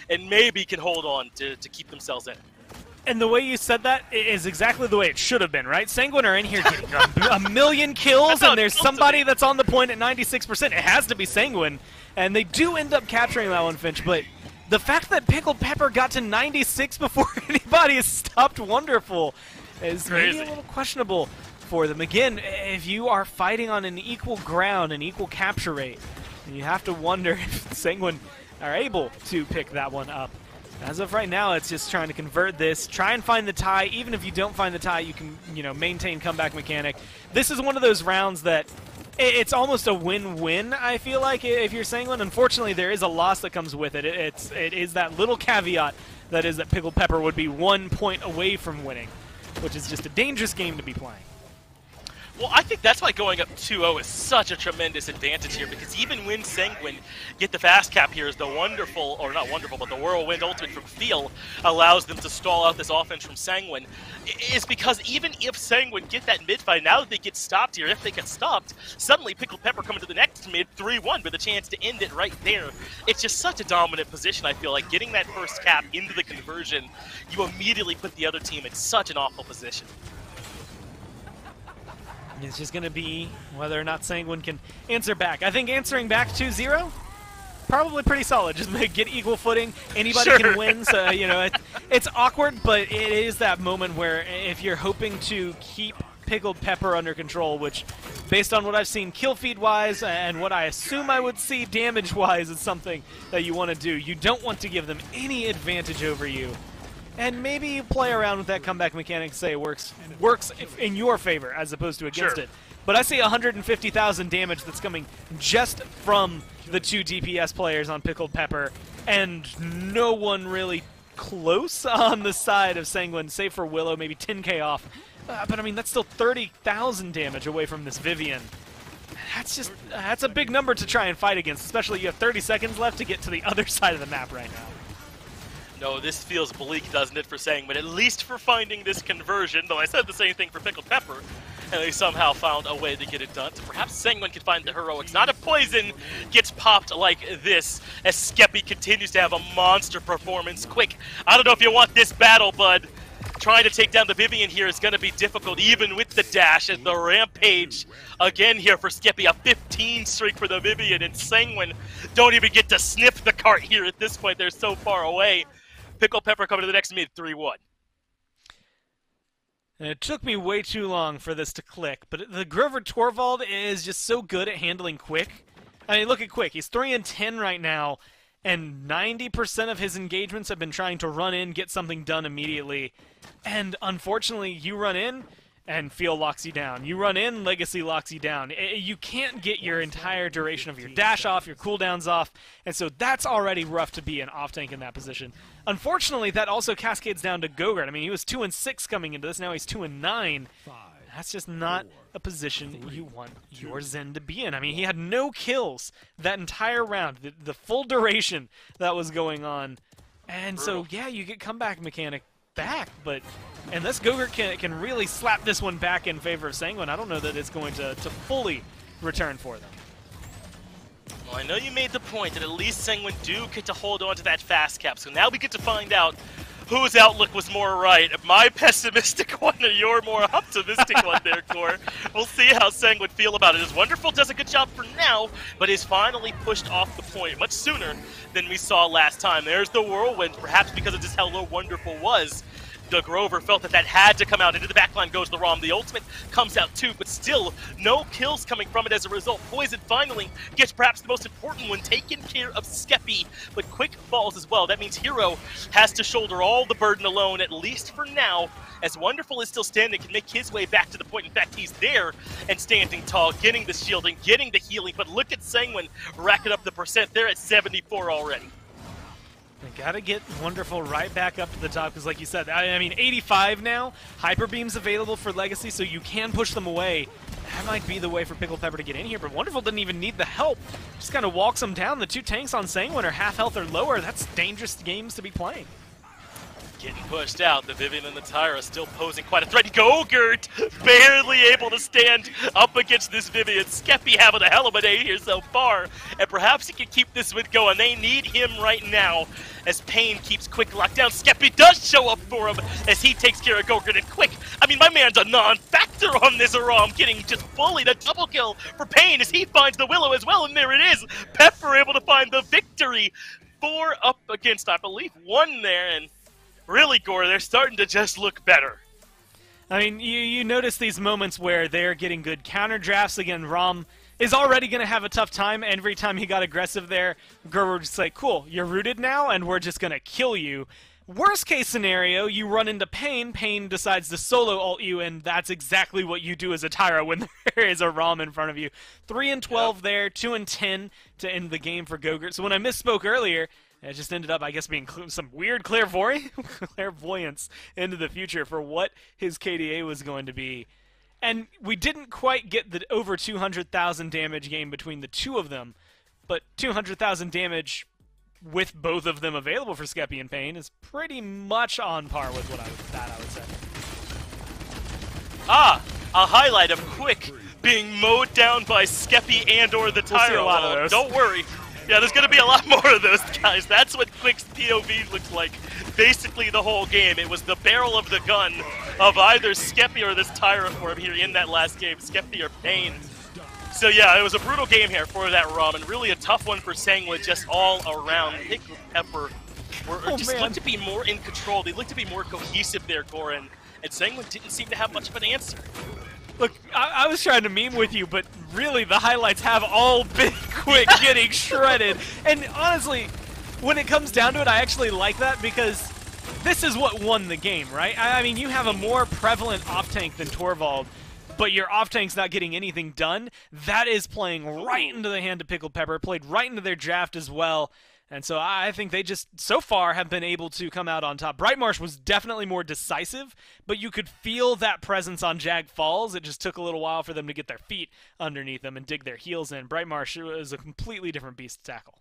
and maybe can hold on to keep themselves in. And the way you said that is exactly the way it should have been, right? Sanguine are in here getting a million kills, and there's somebody that's on the point at 96%. It has to be Sanguine, and they do end up capturing that one, Finch, but the fact that Pickled Pepper got to 96 before anybody has stopped Wonderful is maybe a little questionable for them. Again, if you are fighting on an equal ground, an equal capture rate, you have to wonder if Sanguine are able to pick that one up. As of right now, it's just trying to convert this, try and find the tie. Even if you don't find the tie, you can, maintain comeback mechanic. This is one of those rounds that it's almost a win-win, I feel like, if you're Sanguine. Unfortunately, there is a loss that comes with it. It is that little caveat that is that Pickled Pepper would be 1 point away from winning, which is just a dangerous game to be playing. Well, I think that's why going up 2-0 is such a tremendous advantage here, because even when Sanguine get the fast cap here, is the wonderful, or not wonderful, but the Whirlwind ultimate from Feel allows them to stall out this offense from Sanguine, is because even if Sanguine get that mid fight, now that they get stopped here, if they get stopped, suddenly Pickled Pepper coming to the next mid 3-1 with a chance to end it right there. It's just such a dominant position, I feel like. Getting that first cap into the conversion, you immediately put the other team in such an awful position. It's just going to be whether or not Sanguine can answer back. I think answering back 2-0, probably pretty solid. Just get equal footing. Anybody can win, so, it's awkward, but it is that moment where if you're hoping to keep Pickled Pepper under control, which, based on what I've seen kill feed-wise and what I assume I would see damage-wise, is something that you want to do. You don't want to give them any advantage over you. And maybe you play around with that comeback mechanic, say it works in your favor as opposed to against it. But I see 150,000 damage that's coming just from the two DPS players on Pickled Pepper, and no one really close on the side of Sanguine, save for Willow, maybe 10k off. But I mean, that's still 30,000 damage away from this Vivian. That's a big number to try and fight against, especially you have 30 seconds left to get to the other side of the map right now. No, this feels bleak, doesn't it, for Sanguine, but at least for finding this conversion, though I said the same thing for Pickled Pepper, and they somehow found a way to get it done. So perhaps Sanguine can find the heroics. Not if Poison gets popped like this, as Skeppy continues to have a monster performance. Quick, I don't know if you want this battle, bud. Trying to take down the Vivian here is going to be difficult, even with the dash, and the Rampage again here for Skeppy. A 15 streak for the Vivian, and Sanguine don't even get to sniff the cart here at this point. They're so far away. Pickled Pepper coming to the next mid, 3-1. And it took me way too long for this to click, but the Grover Torvald is just so good at handling Quick. I mean, look at Quick. He's 3-10 right now, and 90% of his engagements have been trying to run in, get something done immediately. And unfortunately, you run in, and Field locks you down. You run in, Legacy locks you down. You can't get your entire duration of your dash off, your cooldowns off, and so that's already rough to be an off-tank in that position. Unfortunately, that also cascades down to Gogurt. I mean, he was 2-6 coming into this, now he's 2-9. That's just not a position you want your Zen to be in. I mean, he had no kills that entire round, the full duration that was going on. And so, yeah, you get comeback mechanic back, but unless Gogurt can really slap this one back in favor of Sanguine, I don't know that it's going to fully return for them. Well, I know you made the point that at least Sanguine do get to hold on to that fast cap, so now we get to find out whose outlook was more right, my pessimistic one or your more optimistic one there, Core. We'll see how Sanguine feel about it. As Wonderful does a good job for now, but is finally pushed off the point much sooner than we saw last time. There's the Whirlwind, perhaps because of just how low Wonderful was. The Grover felt that had to come out. Into the backline goes the ROM. The ultimate comes out too, but still no kills coming from it as a result. Poison finally gets perhaps the most important one, taken care of Skeppy, but Quick falls as well. That means Hero has to shoulder all the burden alone, at least for now, as Wonderful is still standing, can make his way back to the point. In fact, he's there and standing tall, getting the shielding, getting the healing, but look at Sanguine racking up the percent. They're at 74 already. They gotta get Wonderful right back up to the top, because like you said, I mean, 85 now, Hyper Beam's available for Legacy, so you can push them away. That might be the way for Pickled Pepper to get in here, but Wonderful didn't even need the help. Just kind of walks them down. The two tanks on Sanguine are half health or lower. That's dangerous games to be playing. Getting pushed out, the Vivian and the Tyra still posing quite a threat. Gogurt barely able to stand up against this Vivian. Skeppy having a hell of a day here so far, and perhaps he can keep this one going. They need him right now as Pain keeps Quick locked down. Skeppy does show up for him as he takes care of Gogurt, and Quick, I mean, my man's a non-factor on this ROM, getting just bullied. A double kill for Pain as he finds the Willow as well, and there it is. Pepper able to find the victory. 4 up against, I believe, 1 there, and really, Gore, they're starting to just look better. I mean, you notice these moments where they're getting good counter drafts. Again, ROM is already going to have a tough time. Every time he got aggressive there, Gerber just like, cool, you're rooted now, and we're just going to kill you. Worst case scenario, you run into Pain. Pain decides to solo ult you, and that's exactly what you do as a Tyra when there is a ROM in front of you. 3-12 there, 2-10 to end the game for Gogurt. So when I misspoke earlier, it just ended up, I guess, being some weird clairvoyance into the future for what his KDA was going to be. And we didn't quite get the over 200,000 damage game between the two of them, but 200,000 damage with both of them available for Skeppy and Pain is pretty much on par with what I would say. Ah, a highlight of Quick being mowed down by Skeppy and or the Tyra. We'll see a lot of those. Don't worry. Yeah, there's going to be a lot more of those guys. That's what Quick's POV looks like basically the whole game. It was the barrel of the gun of either Skeppy or this Tyra for him here in that last game, Skeppy or Pain. So yeah, it was a brutal game here for that ROM, and really a tough one for Sanguine just all around. Pickled Pepper looked to be more in control. They looked to be more cohesive there, Goran, and Sanguine didn't seem to have much of an answer. Look, I was trying to meme with you, but really the highlights have all been Quick getting shredded. And honestly, when it comes down to it, I actually like that because this is what won the game, right? I mean, you have a more prevalent off-tank than Torvald, but your off-tank's not getting anything done. That is playing right into the hand of Pickled Pepper, played right into their draft as well. And so I think they just, so far, have been able to come out on top. Brightmarsh was definitely more decisive, but you could feel that presence on Jag Falls. It just took a little while for them to get their feet underneath them and dig their heels in. Brightmarsh was a completely different beast to tackle.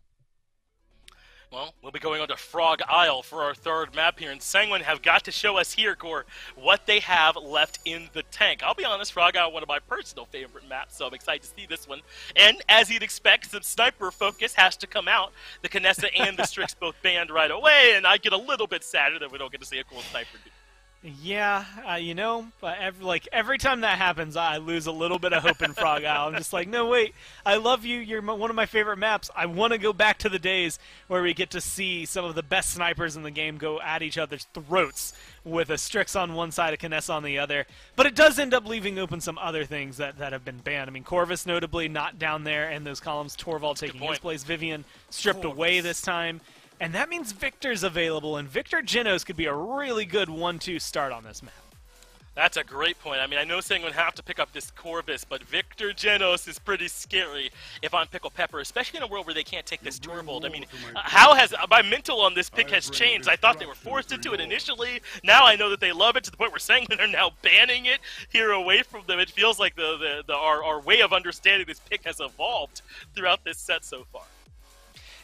Well, we'll be going on to Frog Isle for our third map here, and Sanguine have got to show us here, Gore, what they have left in the tank. I'll be honest, Frog Isle, one of my personal favorite maps, so I'm excited to see this one. And as you'd expect, some sniper focus has to come out. The Kinessa and the Strix both banned right away, and I get a little bit sadder that we don't get to see a cool sniper. Yeah, you know, every time that happens, I lose a little bit of hope in Frog Isle. I'm just like, no, wait, I love you. You're one of my favorite maps. I want to go back to the days where we get to see some of the best snipers in the game go at each other's throats with a Strix on one side, a Kness on the other. But it does end up leaving open some other things that have been banned. I mean, Corvus notably not down there in those columns. Torvald taking his place. Vivian stripped away this time. And that means Victor's available, and Victor Genos could be a really good 1-2 start on this map. That's a great point. I mean, I know Sanguine have to pick up this Corvus, but Victor Genos is pretty scary if I'm Pickle Pepper, especially in a world where they can't take this Torvald. I mean, how has my mental on this pick has changed? I thought they were forced into it initially. Now I know that they love it to the point where Sanguine are now banning it here away from them. It feels like our way of understanding this pick has evolved throughout this set so far.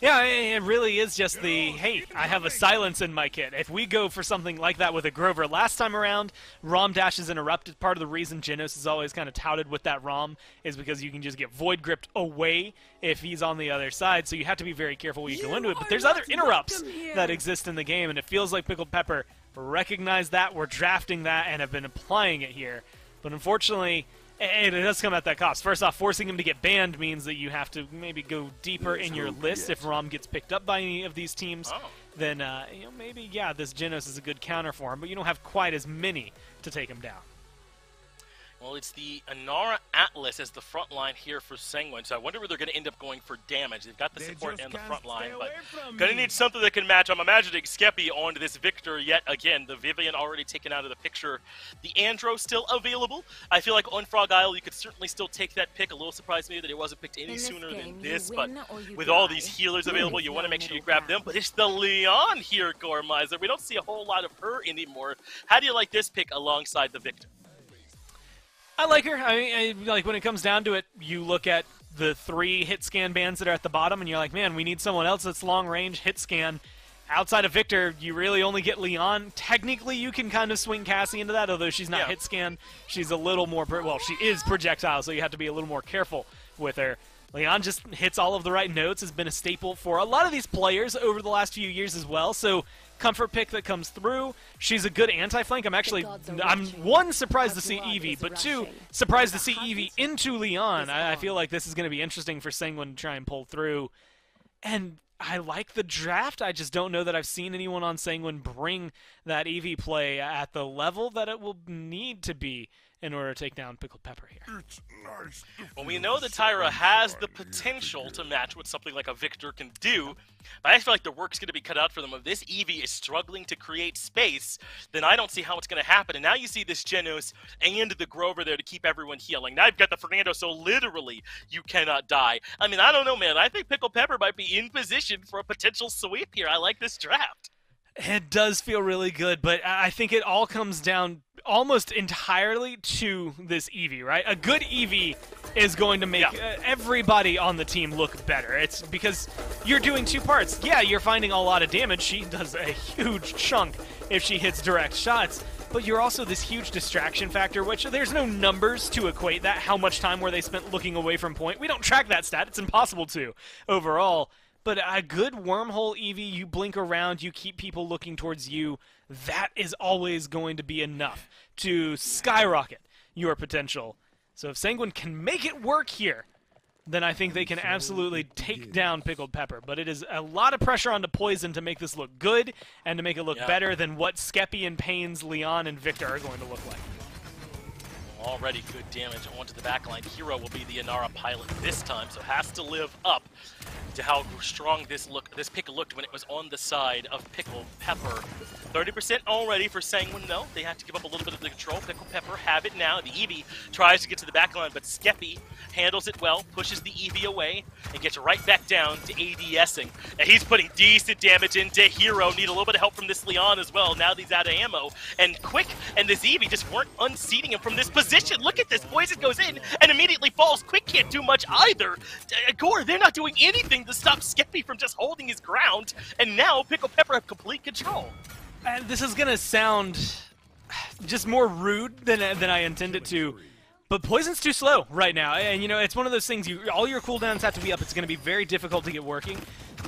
Yeah, it really is just the, hey, I have a silence in my kit. If we go for something like that with a Grover last time around, ROM dash is interrupted. Part of the reason Genos is always kind of touted with that ROM is because you can just get Void Gripped away if he's on the other side, so you have to be very careful when you go into it. But there's other interrupts that exist in the game, and it feels like Pickled Pepper recognized that, we're drafting that, and have been applying it here. But unfortunately, and it does come at that cost. First off, forcing him to get banned means that you have to maybe go deeper in your list. If ROM gets picked up by any of these teams, then you know, maybe, yeah, this Genos is a good counter for him, but you don't have quite as many to take him down. Well, it's the Inara Atlas as the front line here for Sanguine, so I wonder where they're going to end up going for damage. They've got the support and the front line, but going to need something that can match. I'm imagining Skeppy on this Victor yet again. The Vivian already taken out of the picture. The Andro still available. I feel like on Frog Isle, you could certainly still take that pick. A little surprised me that it wasn't picked any sooner than this, but with all these healers available, you want to make sure you grab them. But it's the Leon here, Gormizer. We don't see a whole lot of her anymore. How do you like this pick alongside the Victor? I like her. I like when it comes down to it, you look at the 3 hit scan bands that are at the bottom, and you're like, man, we need someone else that's long range hit scan. Outside of Victor, you really only get Leon. Technically, you can kind of swing Cassie into that, although she's not hit scan. She's a little more, well, she is projectile, so you have to be a little more careful with her. Leon just hits all of the right notes, has been a staple for a lot of these players over the last few years as well, so comfort pick that comes through. She's a good anti-flank. I'm one, surprised to see Eevee, but 2, surprised to see Eevee into Leon. I feel like this is going to be interesting for Sanguine to try and pull through. And I like the draft. I just don't know that I've seen anyone on Sanguine bring that Eevee play at the level that it will need to be in order to take down Pickled Pepper here. Well, we know that Tyra has the potential to match what something like a Victor can do, but I feel like the work's going to be cut out for them. If this Eevee is struggling to create space, then I don't see how it's going to happen. And now you see this Genos and the Grover there to keep everyone healing. Now you've got the Fernando, so literally you cannot die. I mean, I don't know, man. I think Pickled Pepper might be in position for a potential sweep here. I like this draft. It does feel really good, but I think it all comes down almost entirely to this Eevee, right? A good Eevee is going to make everybody on the team look better. It's because you're doing 2 parts. Yeah, you're finding a lot of damage. She does a huge chunk if she hits direct shots, but you're also this huge distraction factor, which there's no numbers to equate that. How much time were they spent looking away from point? We don't track that stat. It's impossible to overall. But a good wormhole Eevee, you blink around, you keep people looking towards you, that is always going to be enough to skyrocket your potential. So if Sanguine can make it work here, then I think they can absolutely take down Pickled Pepper. But it is a lot of pressure onto Poison to make this look good and to make it look better than what Skeppy and Pains, Leon, and Victor are going to look like. Already good damage onto the backline. Hero will be the Inara pilot this time, so has to live up to how strong this pick looked when it was on the side of Pickled Pepper. 30% already for Sanguine, though. They have to give up a little bit of the control. Pickled Pepper have it now. The Eevee tries to get to the backline, but Skeppy handles it well, pushes the Eevee away, and gets right back down to ADSing. And he's putting decent damage into Hero. Need a little bit of help from this Leon as well. Now that he's out of ammo. And Quick and this Eevee just weren't unseating him from this position. Look at this. Poison goes in and immediately falls. Quick can't do much either. Gore, they're not doing anything to stop Skeppy from just holding his ground. And now Pickled Pepper have complete control. And this is going to sound just more rude than I intended to, but Poison's too slow right now. And, you know, it's one of those things, all your cooldowns have to be up. It's going to be very difficult to get working,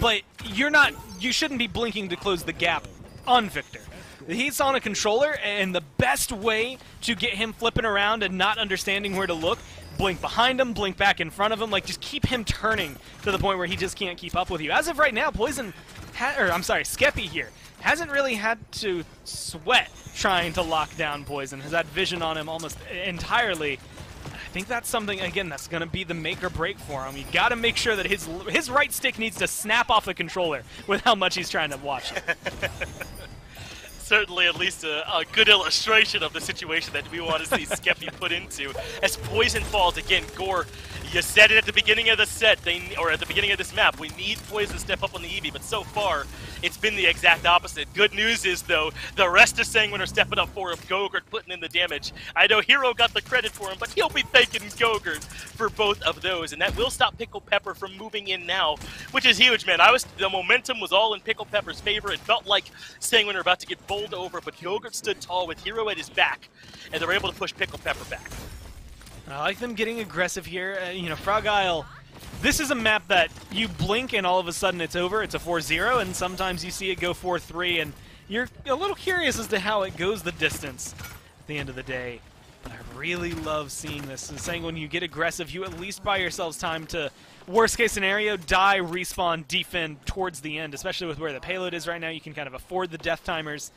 but you shouldn't be blinking to close the gap on Victor. He's on a controller, and the best way to get him flipping around and not understanding where to look, blink behind him, blink back in front of him, like just keep him turning to the point where he just can't keep up with you. As of right now, Skeppy here hasn't really had to sweat trying to lock down Poison. Has had vision on him almost entirely. I think that's something, again, that's going to be the make or break for him. You got to make sure that his right stick needs to snap off the controller with how much he's trying to watch it. Certainly at least a good illustration of the situation that we want to see Skeppy put into. As Poison falls, again, Gore, you said it at the beginning of the set, or at the beginning of this map, we need Poison to step up on the Eevee, but so far, it's been the exact opposite. Good news is, though, the rest of Sanguine are stepping up for him. Gogurt putting in the damage. I know Hero got the credit for him, but he'll be thanking Gogurt for both of those, and that will stop Pickle Pepper from moving in now, which is huge, man. The momentum was all in Pickle Pepper's favor. It felt like Sanguine were about to get bowled over, but Gogurt stood tall with Hero at his back, and they're able to push Pickle Pepper back. I like them getting aggressive here. Frog Isle, this is a map that you blink and all of a sudden it's over. It's a 4-0, and sometimes you see it go 4-3, and you're a little curious as to how it goes the distance at the end of the day. But I really love seeing this. And saying when you get aggressive, you at least buy yourselves time to, worst case scenario, die, respawn, defend towards the end, especially with where the payload is right now. You can kind of afford the death timers,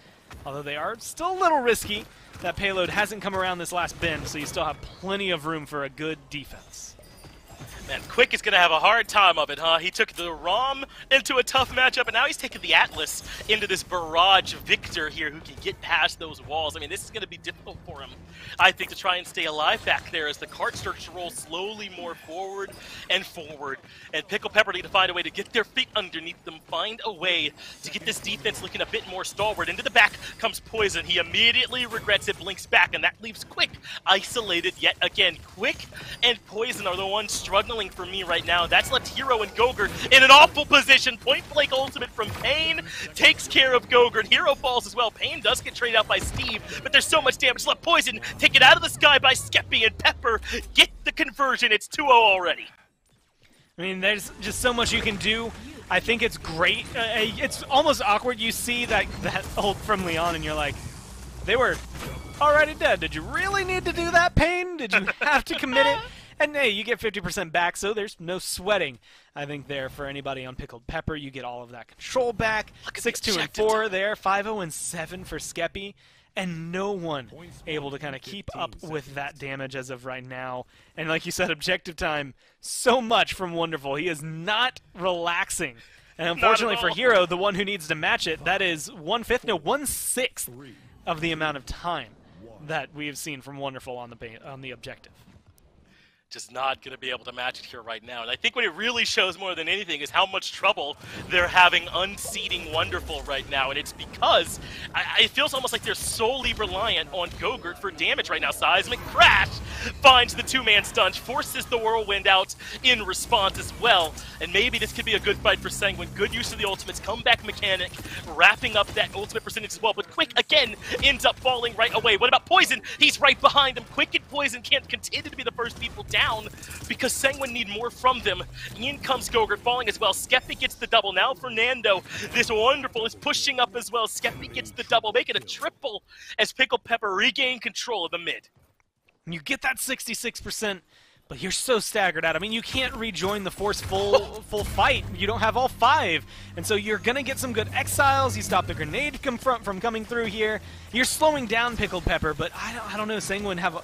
although they are still a little risky. That payload hasn't come around this last bend, so you still have plenty of room for a good defense. Man, Quick is going to have a hard time of it, huh? He took the ROM into a tough matchup, and now he's taking the Atlas into this barrage Victor here who can get past those walls. I mean, this is going to be difficult for him, I think, to try and stay alive back there as the cart starts to roll slowly more forward and forward. And Pickle Pepper need to find a way to get their feet underneath them, find a way to get this defense looking a bit more stalwart. Into the back comes Poison. He immediately regrets it, blinks back, and that leaves Quick isolated yet again. Quick and Poison are the ones struggling for me right now. That's left Hero and Gogurt in an awful position. Point blank ultimate from Pain takes care of Gogurt. Hero falls as well. Pain does get traded out by Steve, but there's so much damage left. Poison taken out of the sky by Skeppy, and Pepper get the conversion. It's 2-0 already. I mean, there's just so much you can do. I think it's great. It's almost awkward. You see that ult from Leon, and you're like, they were already dead. Did you really need to do that, Pain? Did you have to commit it? And hey, you get 50% back, so there's no sweating, I think, there for anybody on Pickled Pepper. You get all of that control back. 6-2 and 4 there, 5-0 and 7 for Skeppy, and no one able to kind of keep up with that damage as of right now. And like you said, objective time, so much from Wonderful. He is not relaxing. And unfortunately for Hero, the one who needs to match it, that is 1/6 of the amount of time that we have seen from Wonderful on the objective. Just not going to be able to match it here right now. And I think what it really shows more than anything is how much trouble they're having unseating Wonderful right now. And it's because it feels almost like they're solely reliant on Gogurt for damage right now. Seismic Crash finds the two-man stun, forces the Whirlwind out in response as well. And maybe this could be a good fight for Sanguine. Good use of the ultimates, comeback mechanic, wrapping up that ultimate percentage as well. But Quick, again, ends up falling right away. What about Poison? He's right behind him. Quick and Poison can't continue to be the first people down because Sanguine need more from them. In comes Gogurt falling as well. Skeppy gets the double. Now Fernando, this Wonderful, is pushing up as well. Skeppy gets the double, make it a triple as Pickle Pepper regain control of the mid. You get that 66%, but you're so staggered out. I mean, you can't rejoin the Force full fight. You don't have all 5. And so you're going to get some good exiles. You stop the grenade from coming through here. You're slowing down Pickled Pepper, but I don't know. Sanguine have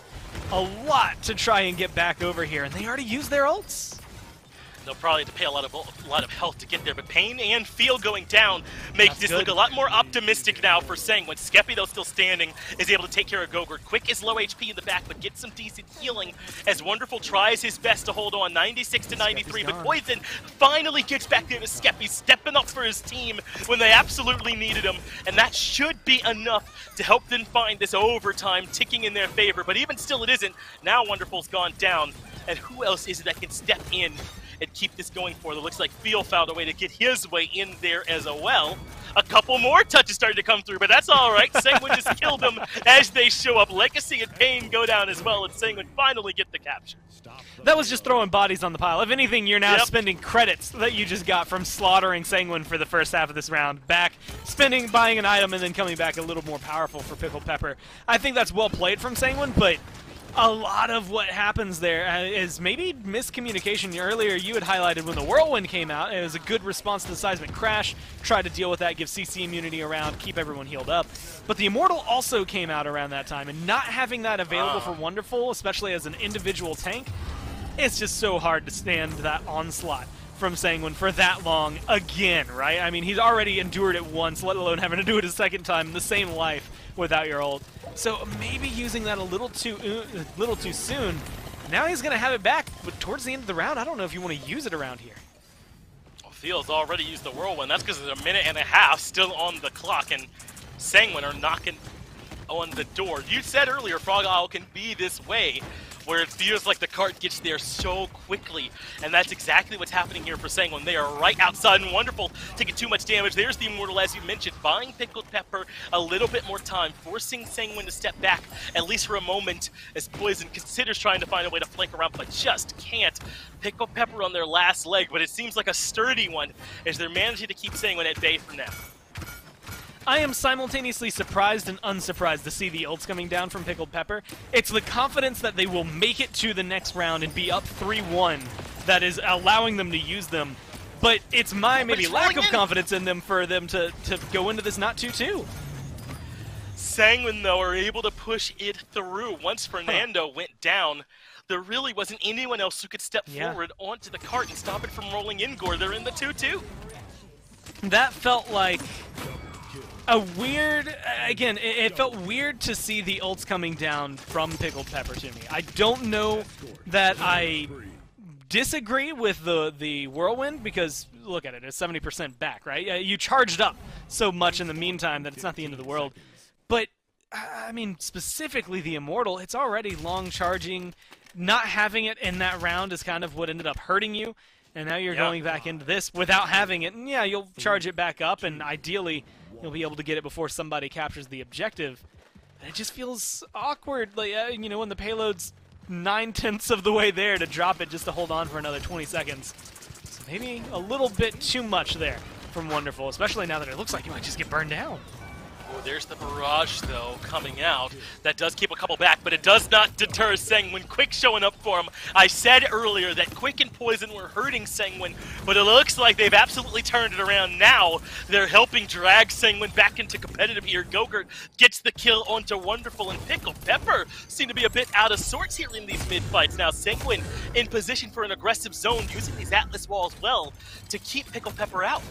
a lot to try and get back over here, and they already used their ults. They'll probably have to pay a lot of health to get there, but Pain and Feel going down makes this look a lot more optimistic now for Sanguine. Skeppy, though still standing, is able to take care of Gogurt. Quick is low HP in the back, but gets some decent healing as Wonderful tries his best to hold on, 96 to 93, but Poison finally gets back there to Skeppy, stepping up for his team when they absolutely needed him, and that should be enough to help them find this overtime ticking in their favor, but even still it isn't. Now Wonderful's gone down, and who else is it that can step in and keep this going for them? It looks like Feel found a way to get his way in there as well. A couple more touches started to come through, but that's all right. Sanguine just killed them as they show up. Legacy and Pain go down as well, and Sanguine finally get the capture. That was just throwing bodies on the pile. If anything, you're now spending credits that you just got from slaughtering Sanguine for the first half of this round. Back, spending, buying an item, and then coming back a little more powerful for Pickled Pepper. I think that's well played from Sanguine, but a lot of what happens there is maybe miscommunication. Earlier, you had highlighted when the Whirlwind came out, it was a good response to the Seismic Crash, try to deal with that, give CC immunity around, keep everyone healed up. But the Immortal also came out around that time, and not having that available for Wonderful, especially as an individual tank, it's just so hard to stand that onslaught from Sanguine for that long again, right? I mean, he's already endured it once, let alone having to do it a second time in the same life without your ult. So maybe using that a little too soon. Now he's going to have it back, but towards the end of the round, I don't know if you want to use it around here. Well, Theo's already used the Whirlwind. That's because there's a minute and a half still on the clock, and Sanguine are knocking on the door. You said earlier Frog Isle can be this way, where it feels like the cart gets there so quickly, and that's exactly what's happening here for Sanguine. They are right outside and Wonderful, taking too much damage. There's the Immortal, as you mentioned, buying Pickled Pepper a little bit more time, forcing Sanguine to step back, at least for a moment, as Poison considers trying to find a way to flank around, but just can't. Pickled Pepper on their last leg, but it seems like a sturdy one, as they're managing to keep Sanguine at bay for now. I am simultaneously surprised and unsurprised to see the ults coming down from Pickled Pepper. It's the confidence that they will make it to the next round and be up 3-1 that is allowing them to use them. But it's my maybe lack of confidence in them for them to go into this not 2-2. Sanguine, though, are able to push it through. Once Fernando went down, there really wasn't anyone else who could step forward onto the cart and stop it from rolling in. Gore, they're in the 2-2. That felt like a weird, again, it felt weird to see the ults coming down from Pickled Pepper to me. I don't know that I disagree with the Whirlwind, because look at it, it's 70% back, right? You charged up so much in the meantime that it's not the end of the world. But, I mean, specifically the Immortal, it's already long charging. Not having it in that round is kind of what ended up hurting you. And now you're going back into this without having it. And yeah, you'll charge it back up, and ideally you'll be able to get it before somebody captures the objective. And it just feels awkward, like, you know, when the payload's 9/10 of the way there to drop it just to hold on for another 20 seconds. So maybe a little bit too much there from Wonderful, especially now that it looks like you might just get burned down. Oh, there's the barrage, though, coming out. That does keep a couple back, but it does not deter Sanguine. Quick showing up for him. I said earlier that Quick and Poison were hurting Sanguine, but it looks like they've absolutely turned it around now. They're helping drag Sanguine back into competitive here. Gogurt gets the kill onto Wonderful, and Pickled Pepper seem to be a bit out of sorts here in these mid-fights. Now, Sanguine in position for an aggressive zone, using these Atlas walls well to keep Pickled Pepper out.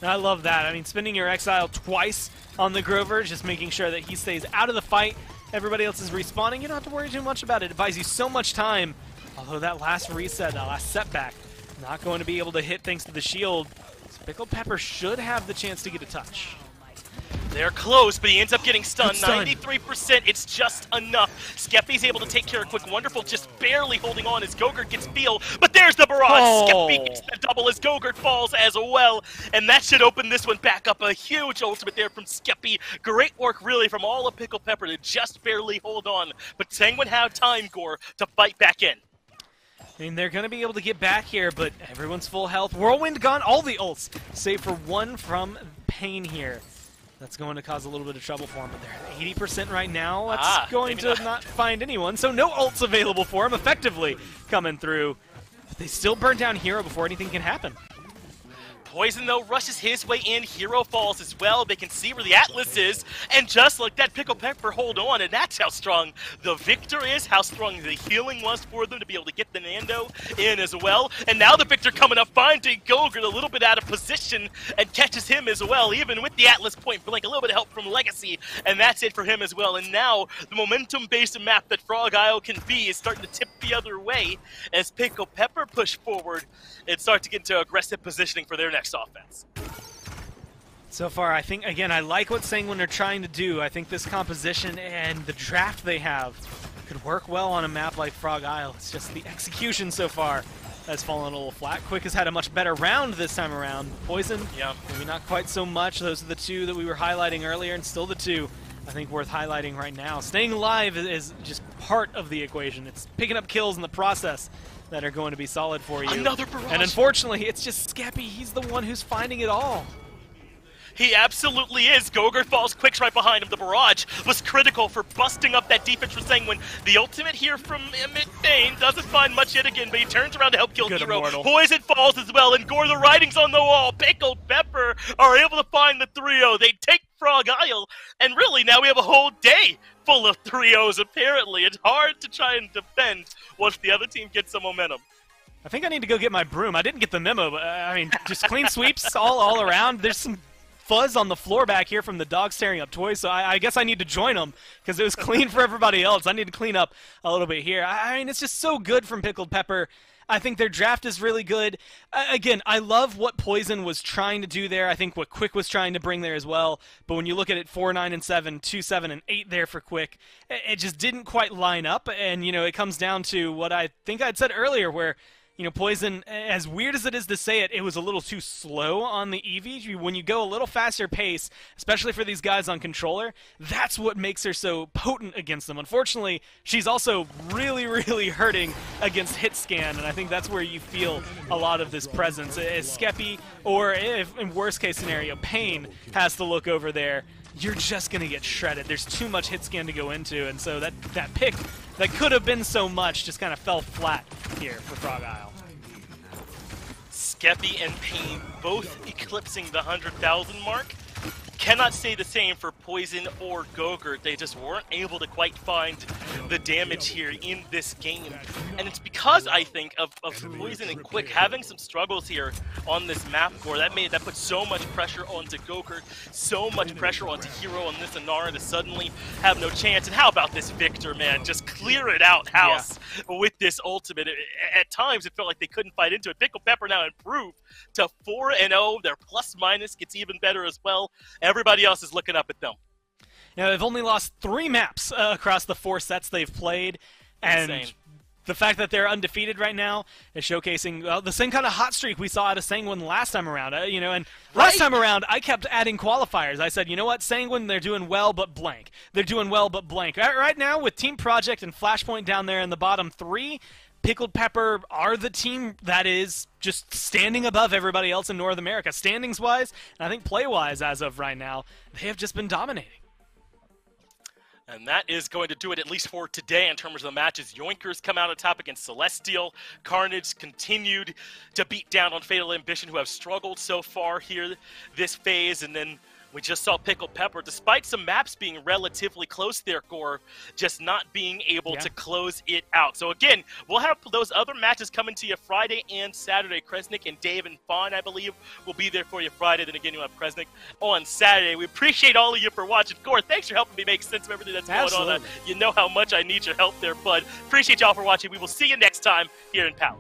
I love that. I mean, spending your Exile twice on the Grover, just making sure that he stays out of the fight. Everybody else is respawning. You don't have to worry too much about it. It buys you so much time. Although that last reset, that last setback, not going to be able to hit thanks to the shield. So Pickled Pepper should have the chance to get a touch. They're close, but he ends up getting stunned. 93%, it's just enough. Skeppy's able to take care of Quick. Wonderful just barely holding on as Gogurt gets feel, but there's the barrage. Skeppy gets the double as Gogurt falls as well, and that should open this one back up. A huge ultimate there from Skeppy. Great work, really, from all of Pickled Pepper to just barely hold on, but Sanguine have time, Gore, to fight back in. I mean, they're going to be able to get back here, but everyone's full health. Whirlwind gone, all the ults, save for one from Pain here. That's going to cause a little bit of trouble for him, but they're at 80% right now. That's going to not find anyone, so no ults available for him, effectively coming through. But they still burn down Hero before anything can happen. Poison, though, rushes his way in. Hero falls as well. They can see where the Atlas is. And just like that, Pickled Pepper hold on. And that's how strong the Victor is, how strong the healing was for them to be able to get the Nando in as well. And now the Victor coming up, finding Gogurt a little bit out of position and catches him as well, even with the Atlas point blank. A little bit of help from Legacy. And that's it for him as well. And now the momentum-based map that Frog Isle can be is starting to tip the other way as Pickled Pepper push forward and start to get into aggressive positioning for their next offense. So far, I think, again, I like what Sanguine are trying to do. I think this composition and the draft they have could work well on a map like Frog Isle. It's just the execution so far has fallen a little flat. Quick has had a much better round this time around. Poison, yeah, maybe not quite so much. Those are the two that we were highlighting earlier, and still the two I think worth highlighting right now. Staying alive is just part of the equation. It's picking up kills in the process that are going to be solid for you. Another barrage. And unfortunately, it's just Skeppy. He's the one who's finding it all. He absolutely is. Gogurt falls, Quick's right behind him. The barrage was critical for busting up that defense for Sanguine. The ultimate here from Emmett Bane doesn't find much yet again, but he turns around to help kill Hero. Immortal. Poison falls as well, and Gore, the writing's on the wall. Pickled Pepper are able to find the 3-0. They take Frog Isle, and really now we have a whole day full of 3-0s apparently. It's hard to try and defend once the other team gets some momentum. I think I need to go get my broom. I didn't get the memo, but I mean, just clean sweeps all around. There's some fuzz on the floor back here from the dogs tearing up toys, so I guess I need to join them because it was clean for everybody else. I need to clean up a little bit here. I mean, it's just so good from Pickled Pepper. I think their draft is really good. Again, I love what Poison was trying to do there. I think what Quick was trying to bring there as well. But when you look at it, 4, 9, and 7, 2, 7, and 8 there for Quick, it just didn't quite line up. And, you know, it comes down to what I think I'd said earlier where, you know, Poison, as weird as it is to say it, it was a little too slow on the Eevee. When you go a little faster pace, especially for these guys on controller, that's what makes her so potent against them. Unfortunately, she's also really, really hurting against hit scan, and I think that's where you feel a lot of this presence. As Skeppy, or if in worst case scenario, Pain has to look over there, you're just going to get shredded. There's too much hit scan to go into, and so that pick that could have been so much just kind of fell flat here for Frog Isle. Skeppy and Pain both eclipsing the 100,000 mark. Cannot say the same for Poison or Gogurt. They just weren't able to quite find the damage here in this game. And it's because, I think, of Poison and Quick having some struggles here on this map core. That put so much pressure onto Gogurt, so much pressure onto Hero on this Inara to suddenly have no chance. And how about this Victor, man? Just clear it out house with this ultimate. At times, it felt like they couldn't fight into it. Pickled Pepper now improved to 4-0. Their plus-minus gets even better as well. Everybody else is looking up at them. You know, they've only lost 3 maps across the 4 sets they've played, and Insane. The fact that they're undefeated right now is showcasing the same kind of hot streak we saw out of Sanguine last time around. You know, and last time around, I kept adding qualifiers. I said, you know what, Sanguine, they're doing well, but blank. They're doing well, but blank. Right now, with Team Project and Flashpoint down there in the bottom 3, Pickled Pepper are the team that is just standing above everybody else in North America. Standings-wise, and I think play-wise as of right now, they have just been dominating. And that is going to do it, at least for today, in terms of the matches. Yoinkers come out on top against Celestial. Carnage continued to beat down on Fatal Ambition, who have struggled so far here this phase. And then we just saw Pickled Pepper, despite some maps being relatively close there, Gore, just not being able to close it out. So again, we'll have those other matches coming to you Friday and Saturday. Kresnik and Dave and Fawn, I believe, will be there for you Friday. Then again, you'll have Kresnik on Saturday. We appreciate all of you for watching. Gore, thanks for helping me make sense of everything that's going on. You know how much I need your help there, bud. Appreciate y'all for watching. We will see you next time here in Power.